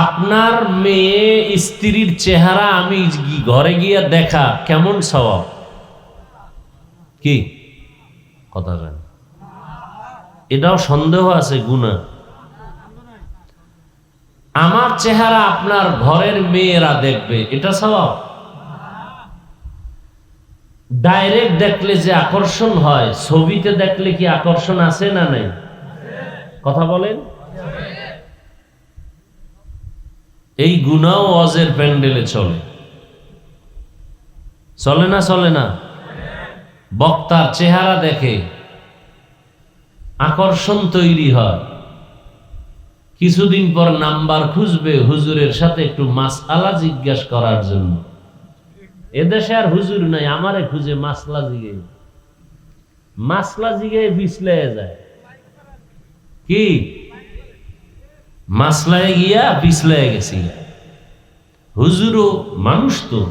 আপনার মেয়ে স্ত্রীর চেহারা আমি ঘরে গিয়া দেখা কেমন সওয়াব? কি কথা জান? এটাও সন্দেহ আছে, গুনাহ। আমার চেহারা আপনার ঘরের মেয়েরা দেখবে, এটা সওয়াব। ডাইরেক্ট দেখলে যে আকর্ষণ হয়, ছবিতে দেখলে কি আকর্ষণ আছে না নাই? কথা বলেন। এই গুনাহ ওয়াজের প্যান্ডেলে চলে, চলে না? চলে না? বক্তার চেহারা দেখে আকর্ষণ তৈরি হয়, কিছুদিন পর নাম্বার খুঁজবে হুজুরের সাথে একটু মাসআলা জিজ্ঞাসা করার জন্য। এদেশে আর হুজুর নাই, আমারে খুঁজে মাসলা জিগে, মাসলা জিগে পিছলে যায়। কি মাসলায় গিয়া পিছলে গেছি। হুজুরও মানুষ তো,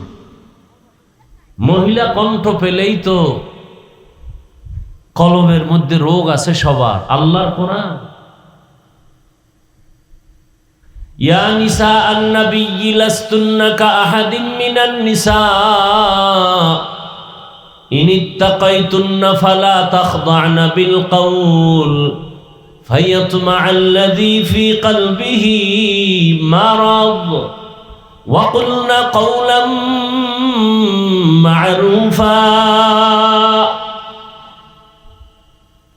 মহিলা কণ্ঠ পেলেই তো কলমের মধ্যে রোগ আছে সবার। আল্লাহর কোরআন, ইয়া নিসা আন-নবী লাস্তুন্না কাআহাদিন মিনান নিসা ইনিত্তাকাইতুন্না ফালা তাখদা'না বিল কওল ফায়াতমা'আল্লাযী ফী কলবিহি মারাদ ওয়া কুলনা কওলাম মা'রুফা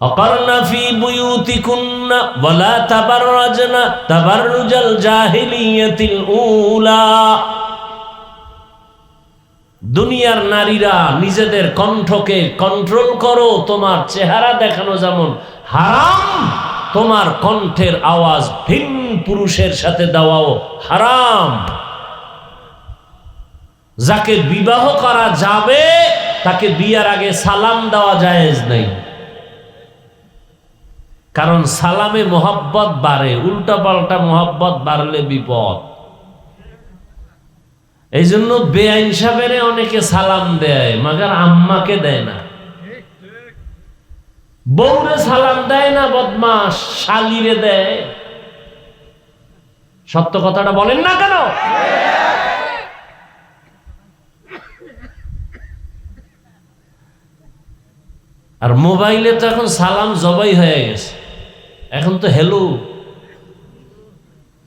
أقرن في بيوتكن ولا تبرجن تبرج الجاهلية الأولى। দুনিয়ার নারীরা নিজেদের কণ্ঠকে কন্ট্রোল করো, তোমার চেহারা দেখানো যেমন হারাম, তোমার কণ্ঠের আওয়াজ ভিন পুরুষের সাথে দেওয়াও হারাম। যাকে বিবাহ করা যাবে তাকে বিয়ার আগে সালাম দেওয়া জায়েজ নাই, কারণ সালামে মোহাব্বত বাড়ে, উল্টা পাল্টা মোহাব্বত বাড়লে বিপদ। এই জন্য বেআইন সাহেবের অনেকে সালাম দেয়, মাগার আম্মাকে দেয় না। বউরে সালাম দেয় না, বদমাস শালিরে দেয়। সত্য কথাটা বলেন না কেন? আর মোবাইলে তো এখন সালাম জবাই হয়ে গেছে, এখন তো হ্যালো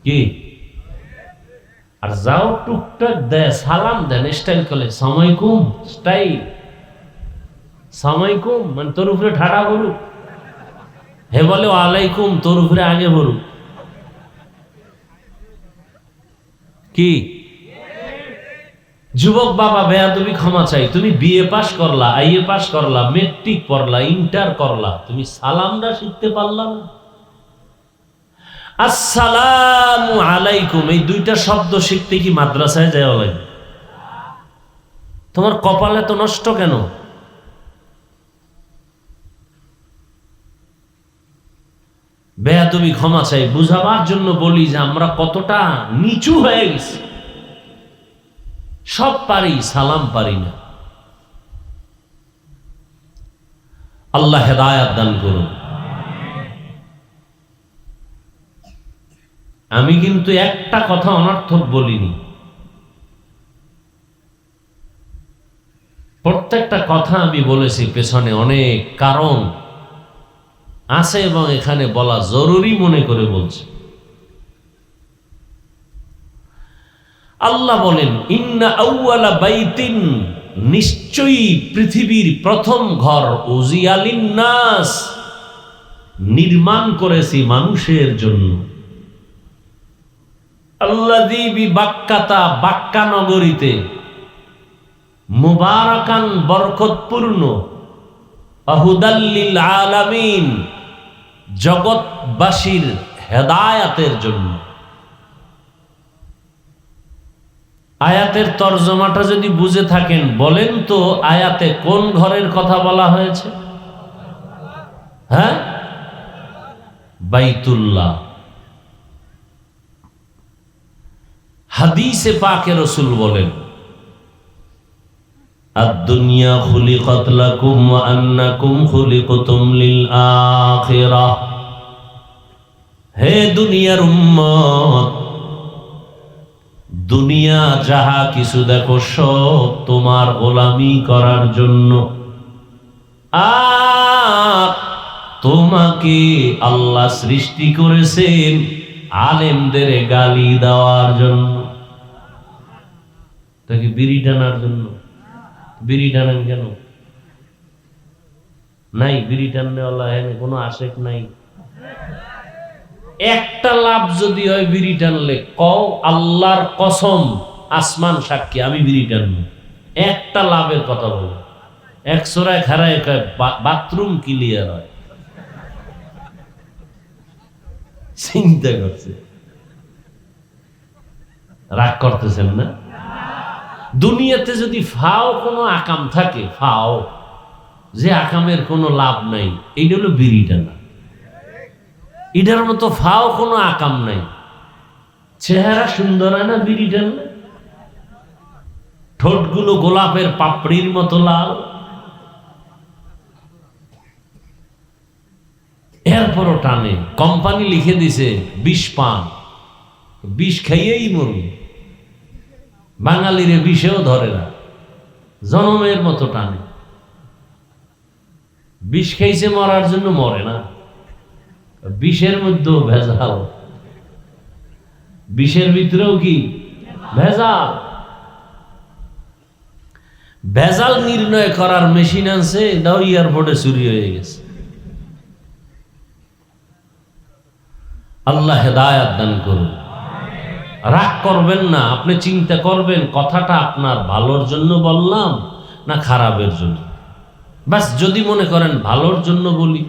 কি, আর যাও টুকটাক দেয় সালাম দেন, স্টাইল করে সালামালাইকুম, স্টাইল সালামালাইকুম, মানে তোর উপরে ঠাড়া বলুক, হে বলে ওয়ালাইকুম, তোর উপরে আগে বলুক। কি যুবক বাবা, বেয়াদবি ক্ষমা চাই। তুমি বিএ পাস করলা, আইএ পাস করলা, মেট্রিক পড়লা, ইন্টার করলা, তুমি সালামটা শিখতে পারলা না? আসসালামু আলাইকুম, এই দুইটা শব্দ শিখতে কি মাদ্রাসায় যাওয়া লাগে? তোমার কপালে তো নষ্ট কেন? বেয়াদবি ক্ষমা চাই, বুঝাবার জন্য বলি যে আমরা কতটা নিচু হয়ে গেছি। সব পারি, সালাম পারি না। আল্লাহ হেদায়াত দান করুন। আমি কিন্তু একটা কথা অনর্থক বলিনি, প্রত্যেকটা কথা আমি বলেছি পেছনে অনেক কারণ আছে এবং এখানে বলা জরুরি মনে করে বলছি। আল্লাহ বলেন, ইন্না আউয়ালা বাইতিন, নিশ্চয়ই পৃথিবীর প্রথম ঘর, উজিয়া লিন্নাস, নির্মাণ করেছি মানুষের জন্য, আল্লাযী বিবাক্কাতা, বাক্কা নগরীতে, মুবারাকান, বরকতপূর্ণ, হুদাল লিল আলামিন, জগৎবাসীর হেদায়াতের জন্য। আয়াতের তর্জমাটা যদি বুঝে থাকেন বলেন তো, আয়াতে কোন ঘরের কথা বলা হয়েছে? হ্যাঁ, বাইতুল্লাহ। হাদিসে পাকে রাসূল বলেন, আদ-দুনিয়া খুলিকাত লাকুম ওয়া আন্নাকুম খুলিকতুম লিল আখিরাহ। হে দুনিয়ার উম্মত, দুনিয়া যাহা কিছু দেখো সব তোমার গোলামি করার জন্য, আর তোমাকে আল্লাহ সৃষ্টি করেছেন আলেমদের গালি দেওয়ার জন্য। তাকে বিড়ি টানার জন্য? বিড়ি টানেন কেন? নাই বিড়ি টানলে আল্লাহ কোনো আশেক নাই। একটা লাভ যদি হয় বিড়ি টানলে, কও আল্লাহর কসম, আসমান সাক্ষী, আমি বিড়ি টানবো। একটা লাভের কথা বলো, এক সোরায় খারায় বাথরুম ক্লিয়ার হয়। চিন্তা করছে, রাগ করতেছেন না? দুনিয়াতে যদি ফাও কোনো আকাম থাকে, ফাও যে আকামের কোনো লাভ নাই, এইটা হলো বিড়ি টানা। এটার মতো ফাও কোনো আকাম নাই। চেহারা সুন্দর হয় না বিড়ি টানলে? ঠোঁটগুলো গোলাপের পাপড়ির মতো লাল, এরপরও টানে। কোম্পানি লিখে দিছে 20 পান, 20 খাইয়েই মরবে। বাঙালিরে 20এও ধরে না, জনমের মতো টানে। 20 খাইছে মরার জন্য মরে না, 20-এর মধ্যেও ভেজাল, 20-এর ভিতরেও কি ভেজাল। ভেজাল নির্ণয় করার মেশিন আছে, এটাও এয়ারপোর্টে চুরি হয়ে গেছে। আল্লাহ হেদায়াত দান করুন। রাগ করবেন না, আপনি চিন্তা করবেন কথাটা আপনার ভালোর জন্য বললাম না খারাপের জন্য। বাস যদি মনে করেন ভালোর জন্য বলি,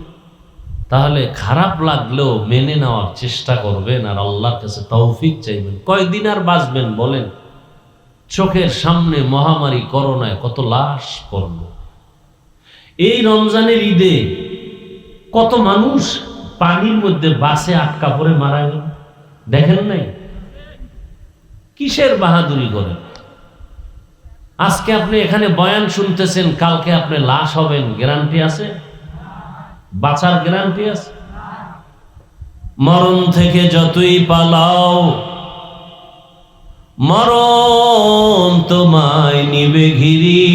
তাহলে খারাপ লাগলেও মেনে নেওয়ার চেষ্টা করবেন আর আল্লাহর কাছে তৌফিক চাইবেন। কয়দিন আর বাঁচবেন বলেন? চোখের সামনে মহামারী করোনায় কত লাশ পড়ল। এই রমজানের ঈদে কত মানুষ পানির মধ্যে বাসে আটকা পড়ে মারা গেল, দেখেন নাই? কিসের বাহাদুরি করেন? আজকে আপনি এখানে বয়ান শুনতেছেন, কালকে আপনি লাশ হবেন, গ্যারান্টি আছে? বাঁচার গ্যারান্টি আছে? মরণ থেকে যতই পালাও, মরণ তোমায় নিবে ঘিরি।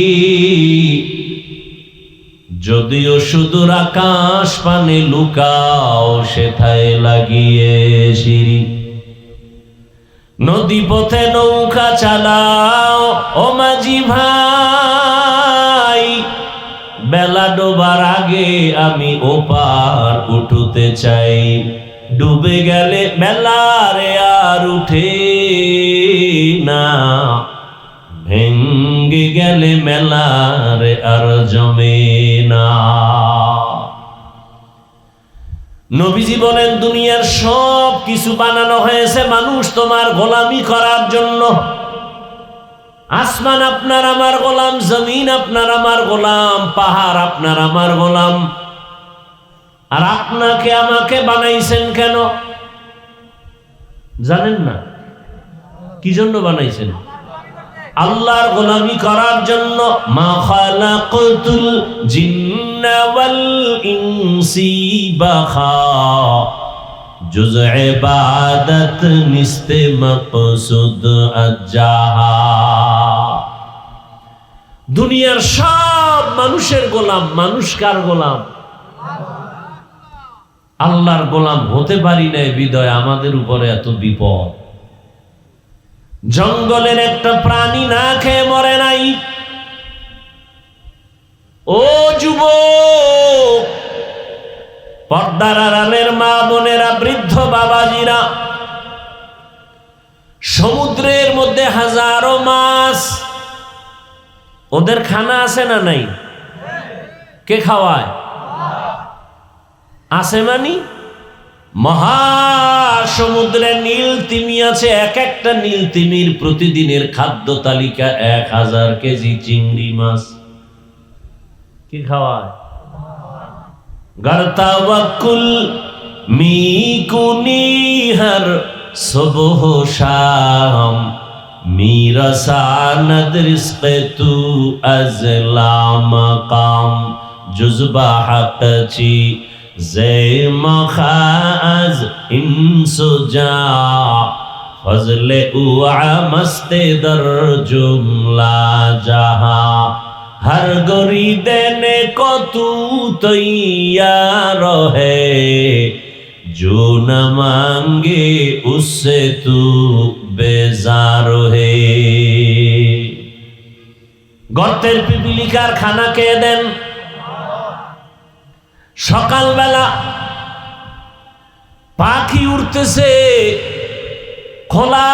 যদিও সুদূর আকাশ পানে লুকাও, সেথায় লাগিয়ে সিঁড়ি। নদী পথে নৌকা চালাও ও মাঝি ভাই, বেলা ডোবার আগে আমি ওপার উঠতে চাই। ডুবে গেলে বেলারে আর উঠে না, ভেঙ্গে গেলে মেলারে আর জমে না। নবীজি বলেন, দুনিয়ার সব কিছু বানানো হয়েছে মানুষ তোমার গোলামি করার জন্য। আসমান আপনার আমার গোলাম, জমিন আপনার আমার গোলাম, পাহাড় আপনার আমার গোলাম। আর আপনাকে আমাকে বানাইছেন কেন জানেন না? কি জন্য বানাইছেন? আল্লাহর গোলামি করার জন্য। মা খালাকাতুল জিন্না ওয়াল ইনসি বাখা, জুজ ইবাদত নিস্তে মকসুদ আজাহা। দুনিয়ার সব মানুষের গোলাম, মানুষ কার গোলাম? আল্লাহর গোলাম হতে পারি নাই বিদয় আমাদের উপরে এত বিপদ। জঙ্গলের একটা প্রাণী না খেয়ে মরে নাই। ও যুবক, পর্দার আড়ালের মা বোনেরা, বৃদ্ধ বাবাজিরা, সমুদ্রের মধ্যে হাজারো মাছ, ওদের খানা আছে না নাই? কে খাওয়ায়? আছে মানি? মহাসমুদ্রে নীল তিমি আছে, এক একটা নীল তিমির প্রতিদিনের খাদ্য তালিকা 1000 কেজি চিংড়ি মাছ। কি খাওয়ায়? গরতাওয়াক্কুল মিকুনি হর সুবহ শাম, মিরাসানদ রিজকে তু আজলা মাকাম, জুজবা হাকচি জে মখাজ ইনসুজা, ফজলে উআ মস্তে দর জুমলা জাহা, हर गोरी देने को तू तैयार है, जो न मांगे उससे तू बेजार है। গর্তের পিপিলিকার খানা কে দেন? সকালবেলা পাখি উড়তেছে খোলা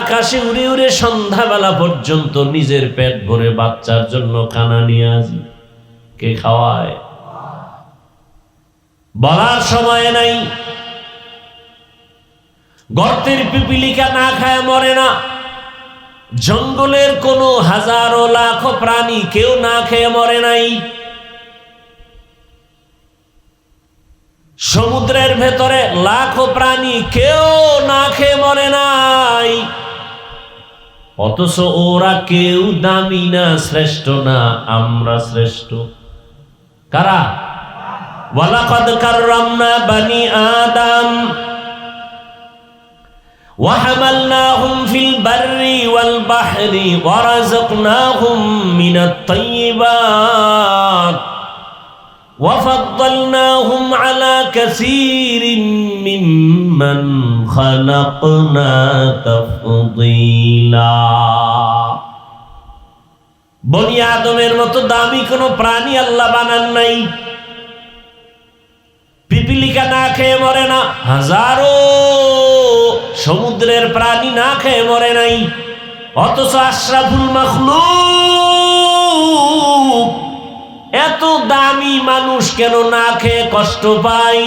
আকাশে উড়ে উড়ে সন্ধ্যাবেলা পর্যন্ত নিজের পেট ভরে বাচ্চার জন্য খানা নিয়ে আসি। কে খাওয়ায়? বলার সময় নাই। গর্তের পিপিলিকা না খায় মরে না। জঙ্গলের কোনো হাজারো লাখো প্রাণী কেউ না খেয়ে মরে নাই। সমুদ্রের ভেতরে লাখো প্রাণী কেউ না খেয়ে মরে নাই। অথচ ওরা কেউ দামি না, শ্রেষ্ঠ না, আমরা শ্রেষ্ঠ। কারা? ওয়ালাকাদ কাররামনা বানি আদম ওয়া হামালনাহুম ফিল বাররি ওয়াল বাহরি ওয়া রাযাকনাহুম মিনাত তাইয়্যিবাত وفضلناهم على كثير ممن خلقنا تفضيلا। বনি আদমের মতো দামি কোনো প্রাণী আল্লাহ বানান নাই। পিপিলিকা না খেয়ে মরে না, হাজারো সমুদ্রের প্রাণী না খেয়ে মরে নাই। অথচ আশরাফুল মাখলুক এত দামি মানুষ কেন না খেয়ে কষ্ট পাই?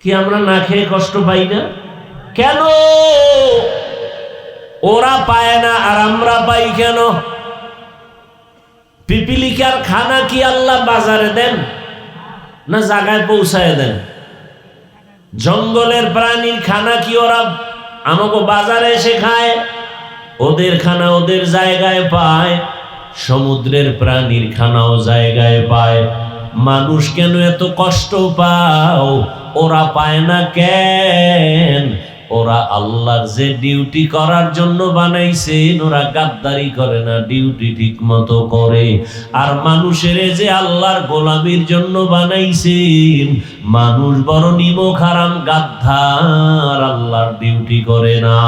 কি আমরা না খেয়ে কষ্ট পাই না? কেন? ওরা পায় না আর আমরা পাই কেন? পিপিলিকার খানা কি আল্লাহ বাজারে দেন না জায়গায় পৌঁছায় দেন? জঙ্গলের প্রাণীর খানা কি ওরা আমাকে বাজারে এসে খায়? ওদের খানা ওদের জায়গায় পায়। সমুদ্রের প্রাণীর খানাও জায়গায় পায়। মানুষ কেন এত কষ্ট পাও? ওরা পায় না কেন? ওরা আল্লাহর যে ডিউটি করার জন্য বানাইছেন, ওরা গাদ্দারি করে না, ডিউটি ঠিক মতো করে। আর মানুষের যে আল্লাহর গোলামির জন্য বানাইছেন, মানুষ বড় নিমক হারাম গাদ্দার, আল্লাহর ডিউটি করে না।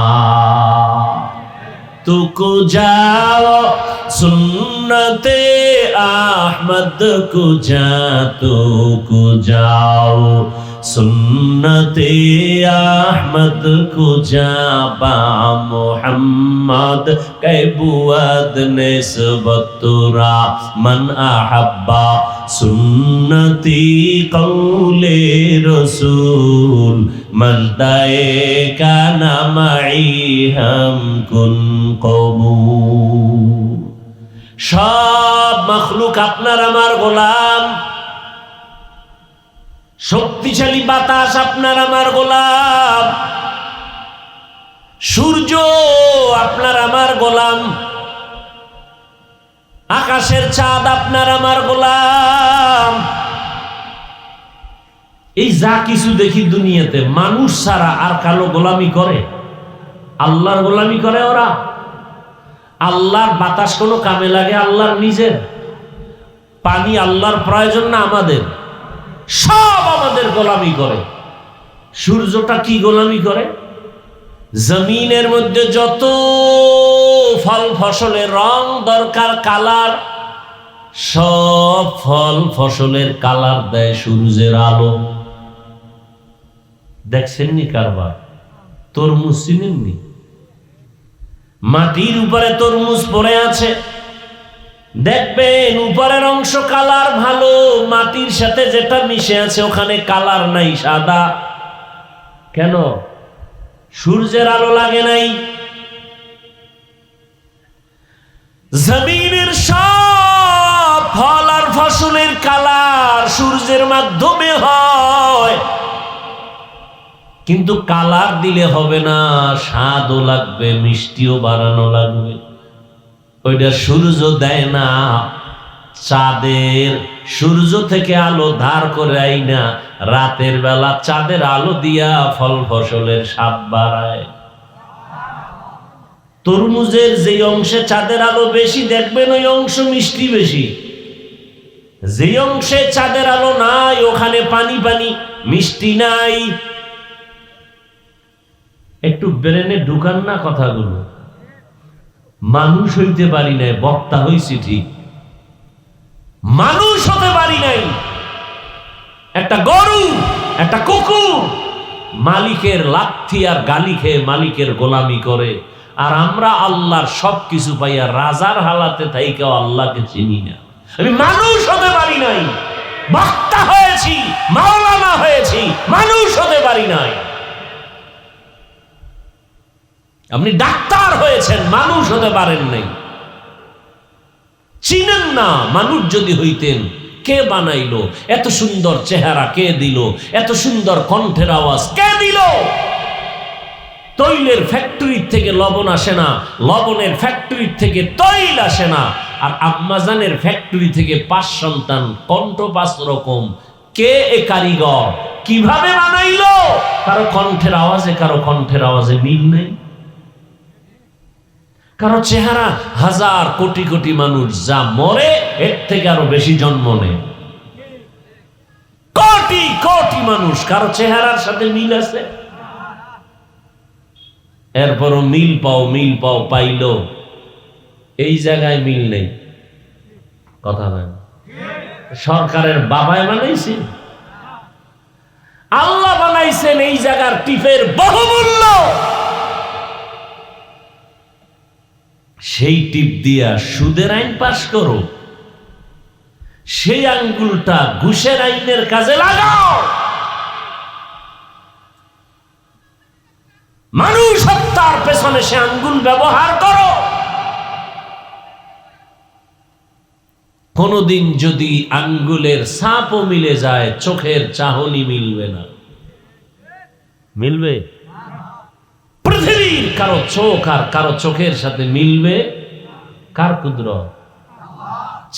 तुको जाओ सुन्नते अहमद को जा, तुको जाओ सुन्नते अहमद को जाबा मोहम्मद कैबुअद निस्बतुरा मन अहब्बा सुन्नती कौले रसूल मजदाए का नामाई हम कुन कबूल। सब मखलुक আপনার আমার গোলাম, শক্তিশালী বাতাস আপনার আমার গোলাম, সূর্য আপনার আমার গোলাম, আকাশের চাঁদ আপনার আমার গোলাম। এই যা কিছু দেখি দুনিয়াতে মানুষ ছাড়া আর কালো গোলামি করে? আল্লাহর গোলামি করে ওরা? আল্লাহর বাতাস কোনো কামে লাগে? আল্লাহর নিজের পানি আল্লাহর প্রয়োজন না আমাদের? সব আমাদের গোলামি করে। সূর্যটা কি গোলামি করে? জমিনের মধ্যে যত ফল ফসলের রং দরকার, কালার, সব ফল ফসলের কালার দেয় সূর্যের আলো। দেখছেননি কারবার? তরমুজ চিনেননি? মাটির উপরে তরমুজ পড়ে আছে, দেখবেন উপরের অংশ কালার ভালো, মাটির সাথে যেটা মিশে আছে ওখানে কালার নাই, সাদা। কেন? সূর্যের আলো লাগে নাই। জমিনের সব ফল আর ফসলের কালার সূর্যের মাধ্যমে হয়, কিন্তু কালার দিলে হবে না, স্বাদও লাগবে, মিষ্টিও বাড়ানো লাগবে। ওইটা সূর্য দেয় না। চাঁদের সূর্য থেকে আলো ধার করে আইনা রাতের বেলা চাঁদের আলো দিয়া ফল ফসলের স্বাদ বাড়ায়। তরমুজের যে অংশে চাঁদের আলো বেশি দেখবেন ওই অংশ মিষ্টি বেশি, যে অংশে চাঁদের আলো নাই ওখানে পানি পানি, মিষ্টি নাই। একটু ব্রেনে ঢুকান না কথাগুলো। মানুষ হইতে পারি নাই, বক্তা হইছি ঠিক, মানুষ হতে পারি নাই। একটা গরু, একটা কুকুর মালিকের লাথি আর গালি খেয়ে মালিকের গোলামি করে, আর আমরা আল্লাহর সবকিছু পাইয়া রাজার হালাতে থাইকেও আল্লাহকে চিনি না। আমি মানুষ হতে পারি নাই, বক্তা হয়েছি, মাওলানা হয়েছি, মানুষ হতে পারি নাই। আপনি ডাক্তার হয়েছেন, মানুষ হতে পারেন নাই, চিনেন না। মানুষ যদি হইতেন, কে বানাইলো? এত সুন্দর চেহারা কে দিল? এত সুন্দর কণ্ঠের আওয়াজ কে দিল? তৈলের ফ্যাক্টরি থেকে লবণ আসে না, লবণের ফ্যাক্টরি থেকে তৈল আসে না, আর আম্মাজানের ফ্যাক্টরি থেকে 5 সন্তান, কণ্ঠ 5 রকম। কে এ কারিগর? কিভাবে বানাইলো? কারো কণ্ঠের আওয়াজে কারো কণ্ঠের আওয়াজে মিল নেই, কারো চেহারা হাজার কোটি কোটি মানুষ যা মরে এর থেকে আরো বেশি জন্ম নেয়, কোটি কোটি মানুষ, কারো চেহারার সাথে মিল আছে। এরপরও মিল পাও পাইলো, এই জায়গায় মিল নেই। কথা নাই। সরকারের বাবাই বানাইছে, আল্লাহ বানাইছেন এই জায়গার টিপের বহুমূল্য। সেই টিপ দিয়া সুদের আইন পাশ করো, সেই আঙ্গুলটা ঘুষের আইনের কাজে লাগাও। মানুষ হত্যার পেছনে সে আঙ্গুল ব্যবহার করো। কোনদিন যদি আঙ্গুলের ছাপও মিলে যায়, চোখের চাহনি মিলবে না। মিলবে? পৃথিবীর কারো চোখ আর কারো চোখের সাথে মিলবে? কার কুদরত?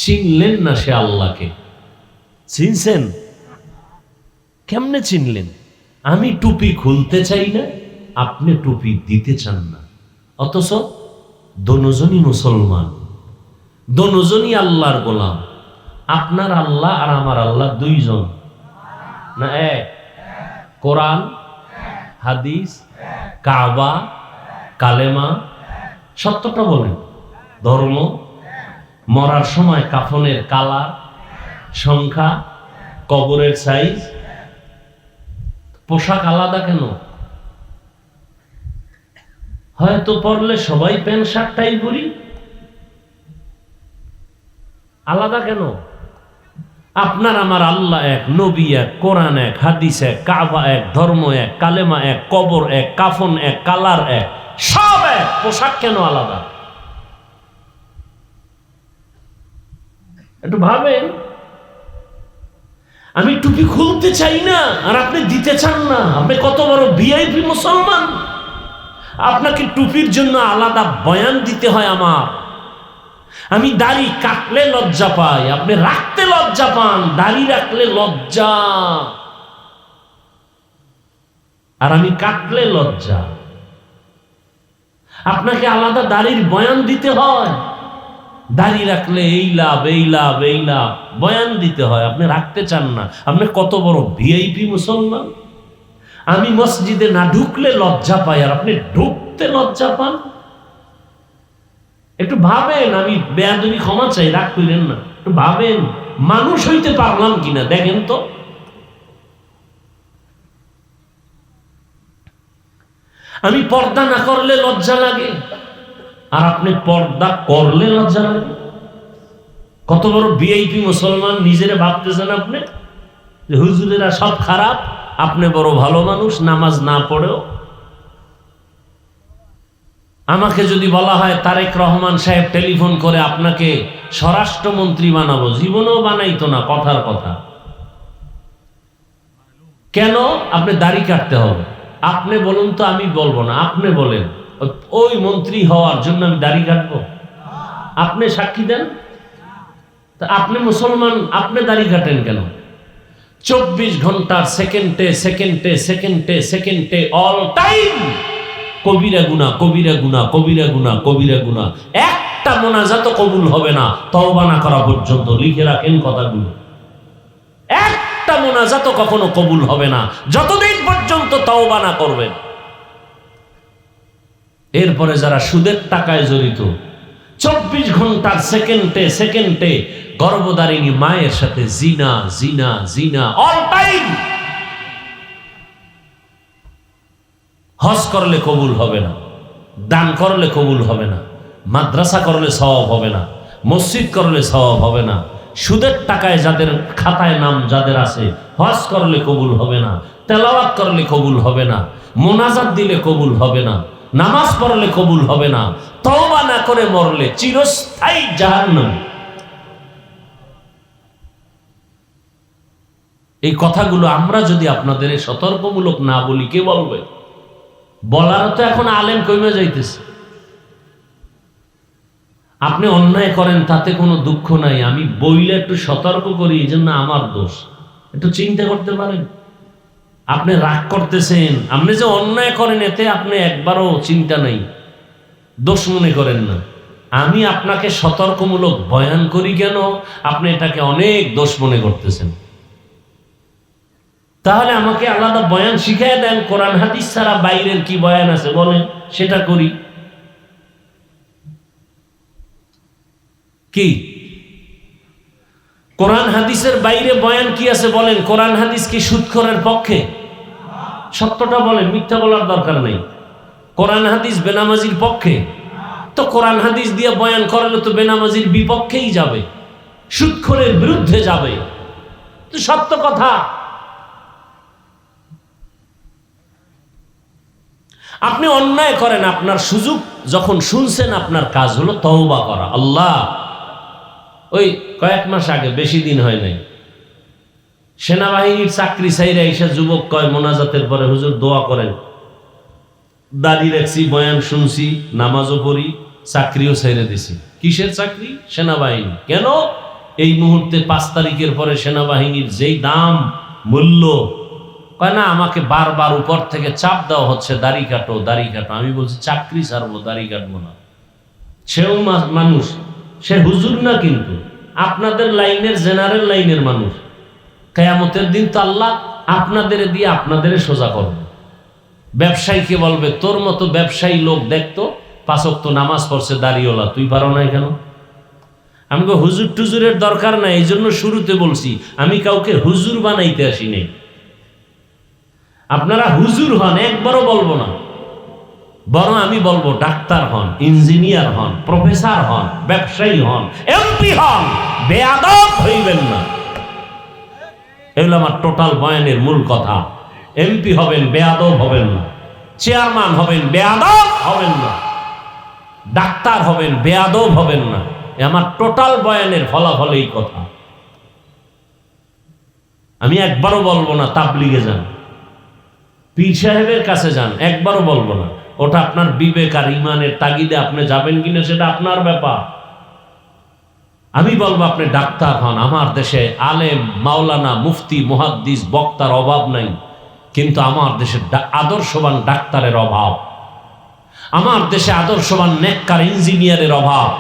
চিনলেন না সে আল্লাহকে? চিনছেন? কেমনে চিনলেন? আমি টুপি খুলতে চাই না, আপনি টুপি দিতে চান না, অথচ দোনোজনই মুসলমান, দোনোজনই আল্লাহর গোলাম। আপনার আল্লাহ আর আমার আল্লাহ দুইজন না এক? কোরআন, হাদিস, কাবা, কালেমা, সত্যটা বলেন। ধর্ম, মরার সময় কাফনের কালার, সংখ্যা, কবরের সাইজ, পোশাক আলাদা কেন? হয়তো পরলে সবাই প্যান্ট শার্ট টাই পরি, আলাদা কেন? আপনার আমার আল্লাহ এক, নবী এক, কোরআন এক, হাদিস এক, কাবা এক, ধর্ম এক, কালেমা এক, কবর এক, কাফন এক, কালার এক, সব এক, পোশাক কেন আলাদা? একটু ভাবেন। আমি টুপি খুলতে চাই না আর আপনি দিতে চান না। আপনি কত বড় ভিআইপি মুসলমান, আপনাকে টুপির জন্য আলাদা বয়ান দিতে হয় আমার। আমি দাড়ি কাটলে লজ্জা পাই, আপনি রাখতে লজ্জা পান, দাড়ি রাখলে লজ্জা, আর আমি কাটলে লজ্জা। আপনাকে আলাদা দাড়ির বয়ান দিতে হয়, দাড়ি রাখলে এই লাভ, এই লাভ, এই লাভ, বয়ান দিতে হয়, আপনি রাখতে চান না। আপনি কত বড় ভিআইপি মুসলমান। আমি মসজিদে না ঢুকলে লজ্জা পাই আর আপনি ঢুকতে লজ্জা পান। একটু ভাবেন। আমি বেয়াদবি ক্ষমা চাই, রাগ করেন না। একটু ভাবেন, মানুষ হইতে পারলাম কিনা দেখেন তো। আমি পর্দা না করলে লজ্জা লাগে আর আপনি পর্দা করলে লজ্জা লাগে। কত বড় ভিআইপি মুসলমান নিজেরা ভাবতেছেন আপনি যে হুজুরেরা সব খারাপ, আপনি বড় ভালো মানুষ, নামাজ না পড়েও। আমাকে যদি বলা হয় তারেক রহমান সাহেব টেলিফোন করে আপনাকে স্বরাষ্ট্রমন্ত্রী বানাবো, জীবনেও বানাইতো না, কথার কথা। কেন? আপনি দাড়ি কাটতে হবে। আপনি বলুন তো, আমি বলবো না, আপনি বলেন। ওই মন্ত্রী হওয়ার জন্য আমি দাড়ি কাটবো? আপনি সাক্ষী দেন। তা আপনি মুসলমান, আপনি দাড়ি কাটেন কেন? 24 ঘন্টার সেকেন্ডে সেকেন্ডে সেকেন্ডে সেকেন্ডে অল টাইম কবিরা গুনাহ, কবিরা গুনাহ, কবিরা গুনাহ, কবিরা গুনাহ। একটা মোনাজাত কবুল হবে না তওবা না করা পর্যন্ত। লিখে রাখেন কথাগুলো। একটা মোনাজাত কখনো কবুল হবে না যতদিন পর্যন্ত তওবা না করবেন। এরপরে যারা সুদের টাকায় জড়িত, 24 ঘন্টার সেকেন্ডে সেকেন্ডে গর্ভধারিণী মায়ের সাথে জিনা জিনা জিনা অল টাইম। হজ করলে কবুল হবে না, দান করলে কবুল হবে না, মাদ্রাসা করলে সওয়াব হবে না, মসজিদ করলে সওয়াব হবে না, সুদের টাকায় যাদের খাতায় নাম যাদের আছে, হজ করলে কবুল হবে না, তেলাওয়াত করলে কবুল হবে না, মোনাজাত দিলে কবুল হবে না, নামাজ পড়লে কবুল হবে না, তওবা না করে মরলে চিরস্থায়ী জাহান্নাম। এই কথাগুলো আমরা যদি আপনাদের সতর্কমূলক না বলি কে বলবে? বলার তো এখন আলেম কইমে যাইতেছে। আপনি অন্যায় করেন তাতে কোনো দুঃখ নাই, আমি বইলে একটু সতর্ক করি, এই জন্য আমার দোষ। একটু চিন্তা করতে পারেন। আপনি রাগ করতেছেন, আপনি যে অন্যায় করেন এতে আপনি একবারও চিন্তা নাই, দোষ মনে করেন না। আমি আপনাকে সতর্কমূলক বয়ান করি কেন, আপনি এটাকে অনেক দোষ মনে করতেছেন। তাহলে আমাকে আলাদা বয়ান শিখাই দেন। কোরআন হাদিস ছাড়া বাইরের কি বয়ান আছে বলেন, সেটা করি। কি কোরআন হাদিসের বাইরে বয়ান কি আছে বলেন? কোরআন হাদিস কি সুদখোরের পক্ষে? সত্যটা বলেন, মিথ্যা বলার দরকার নেই। কোরআন হাদিস বেনামাজির পক্ষে? তো কোরআন হাদিস দিয়ে বয়ান করলে তো বেনামাজির বিপক্ষেই যাবে, সুদখোরের বিরুদ্ধে যাবে। তো সত্য কথা। আপনি অন্যায় করেন, আপনার সুযোগ যখন শুনছেন, আপনার কাজ হলো তওবা করা। আল্লাহ, ওই কয়েক মাস আগে, বেশি দিন হয় নাই, সেনাবাহিনীর চাকরি ছাইরা এসে যুবক কয় মোনাজাতের পরে, হুজুর দোয়া করেন, দাড়ি রাখছি, বয়ান শুনছি, নামাজও পড়ি, চাকরিও ছেড়ে দিছি। কিসের চাকরি? সেনাবাহিনী। কেন? এই মুহূর্তে 5 তারিখের পরে সেনাবাহিনীর যেই দাম মূল্য, কয় না আমাকে বারবার উপর থেকে চাপ দেওয়া হচ্ছে, দাড়ি কাটো, দাড়ি কাটো। আমি বলছি চাকরি ছাড়বো, দাড়ি কাটবো না। সেও মানুষ, সে হুজুর না, কিন্তু আপনাদের লাইনের, জেনারেল লাইনের মানুষ। কিয়ামতের দিন তো আল্লাহ আপনাদের দিয়ে আপনাদের সোজা করবে। ব্যবসায়ীকে বলবে, তোর মতো ব্যবসায়ী লোক দেখতো 5 ওয়াক্ত নামাজ পড়ছে, দাড়িওয়ালা, তুই পারো না কেন? আমাকে হুজুর টুজুরের দরকার নাই, এই জন্য শুরুতে বলছি আমি কাউকে হুজুর বানাইতে আসি নাই। আপনারা হুজুর হন, একবারও বলবো না, বরং আমি বলবো ডাক্তার হন, ইঞ্জিনিয়ার হন, প্রফেসর হন, ব্যবসায়ী হন, এমপি হন, বেয়াদব হইবেন না। এগুলো আমার টোটাল বয়ানের মূল কথা। এমপি হবেন, বেয়াদব হবেন না। চেয়ারম্যান হবেন, বেয়াদব হবেন না। ডাক্তার হবেন, বেয়াদব হবেন না। আমার টোটাল বয়ানের ফলাফল এই কথা। আমি একবারও বলবো না তাবলিগে যান, পীর সাহেবের কাছে যান, একবারও বলবো না। ওটা আপনার বিবেক আর ইমানের তাগিদে আপনি যাবেন কিনা সেটা আপনার ব্যাপার। আমি বলবো আপনি ডাক্তার হন। আমার দেশে আলেম, মাওলানা, মুফতি, মুহাদ্দিস, বক্তার অভাব নাই, কিন্তু আমার দেশে আদর্শবান ডাক্তারের অভাব। আমার দেশে আদর্শবান নেককার ইঞ্জিনিয়ারের অভাব।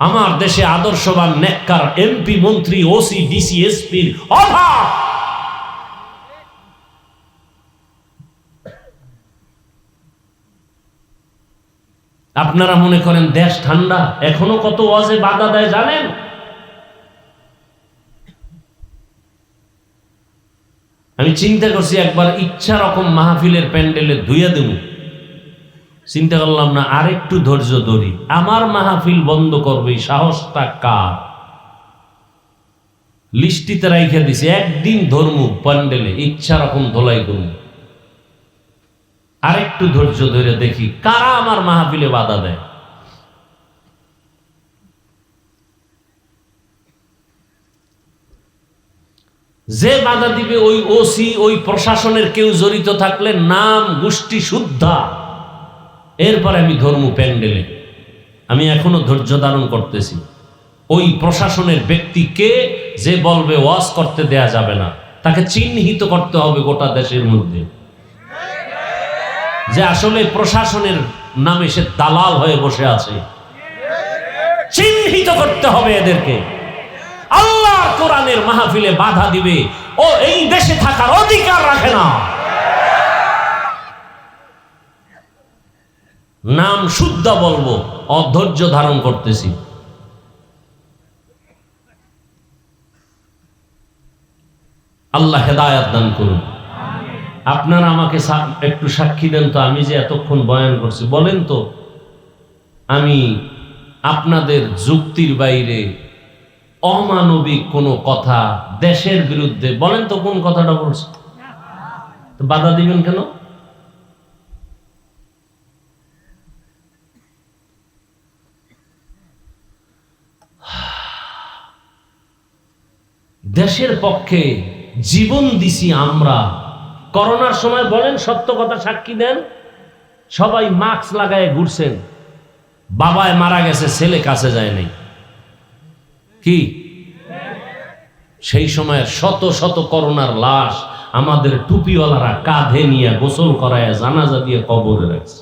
আমার দেশে আদর্শবান নেককার এমপি, মন্ত্রী, ওসি, ডিসি, এসপির অভাব। আপনারা মনে করেন দেশ ঠান্ডা, এখনো কত ওয়াজে বাধা দেয় জানেন? আমি চিন্তা করছি একবার ইচ্ছা রকম মাহফিলের প্যান্ডেলে ধুইয়া দেব, চিন্তা করলাম না আরেকটু ধৈর্য ধরি, আমার মাহফিল বন্ধ করবে সাহসটা কার? লিস্টিতে রাইখা দিছে একদিন ধর্ম প্যান্ডেলে ইচ্ছা রকম ধোলাই করব, আরেকটু ধৈর্য ধরে দেখি কারা আমার মাহফিলে বাধা দেয়। যে বাধা দিবে ওই ওসি, ওই প্রশাসনের কেউ জড়িত থাকলে নাম গোষ্ঠী শুদ্ধা, এরপরে আমি ধর্ম প্যান্ডেলে। আমি এখনো ধৈর্য ধারণ করতেছি। ওই প্রশাসনের ব্যক্তিকে যে বলবে ওয়াজ করতে দেয়া যাবে না, তাকে চিহ্নিত করতে হবে গোটা দেশের মধ্যে যে আসলে প্রশাসনের নামে সে দালাল হয়ে বসে আছে। চিহ্নিত করতে হবে এদেরকে। আল্লাহর কোরআনের মাহফিলে বাধা দিবে ও এই দেশে থাকার অধিকার রাখে না। নাম শুদ্ধ বলবো, অধৈর্য ধারণ করতেছি। আল্লাহ হেদায়েত দান করুন। আপনারা আমাকে একটু সাক্ষী দেন তো, আমি যে এতক্ষণ বয়ান করছি, বলেন তো আমি আপনাদের যুক্তির বাইরে অমানবিক কোনো কথা দেশের বিরুদ্ধে, বলেন তো কোন কথাটা বলছি? বাধা দিবেন কেন? দেশের পক্ষে জীবন দিছি আমরা। করোনার সময় বলেন, সত্য কথা সাক্ষী দেন, সবাই মাস্ক লাগায় ঘুরছেন, বাবায় মারা গেছে, ছেলে কাছে যায় নাই কি? সেই সময় শত শত করোনার লাশ আমাদের টুপিওয়ালারা কাঁধে নিয়ে গোসল করায় জানাজা দিয়ে কবরে রাখছে।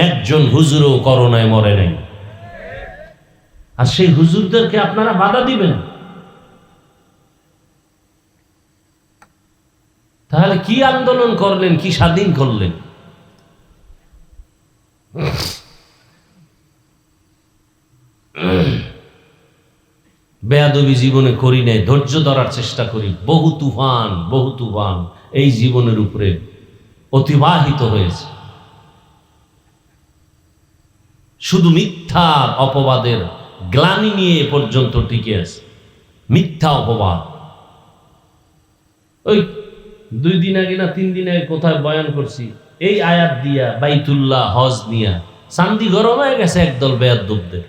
একজন হুজুরও করোনায় মরে নাই। আর সেই হুজুরদেরকে আপনারা বাধা দিবেন? তাহলে কি আন্দোলন করলেন, কি স্বাধীন করলেন? বেয়াদবি জীবনে করি নাই, ধৈর্য ধরার চেষ্টা করি। বহু তুফান এই জীবনের উপরে অতিবাহিত হয়েছে, শুধু মিথ্যার অপবাদের গ্লানি নিয়ে এ পর্যন্ত টিকে আছে। মিথ্যা অপবাদ। ওই 2 দিন আগে না 3 দিন আগে কোথায় বয়ান করছি, এই আয়াত দিয়া বাইতুল্লাহ হজ নিয়া চান্দি গরম হয়ে গেছে একদল বেয়াদবদের।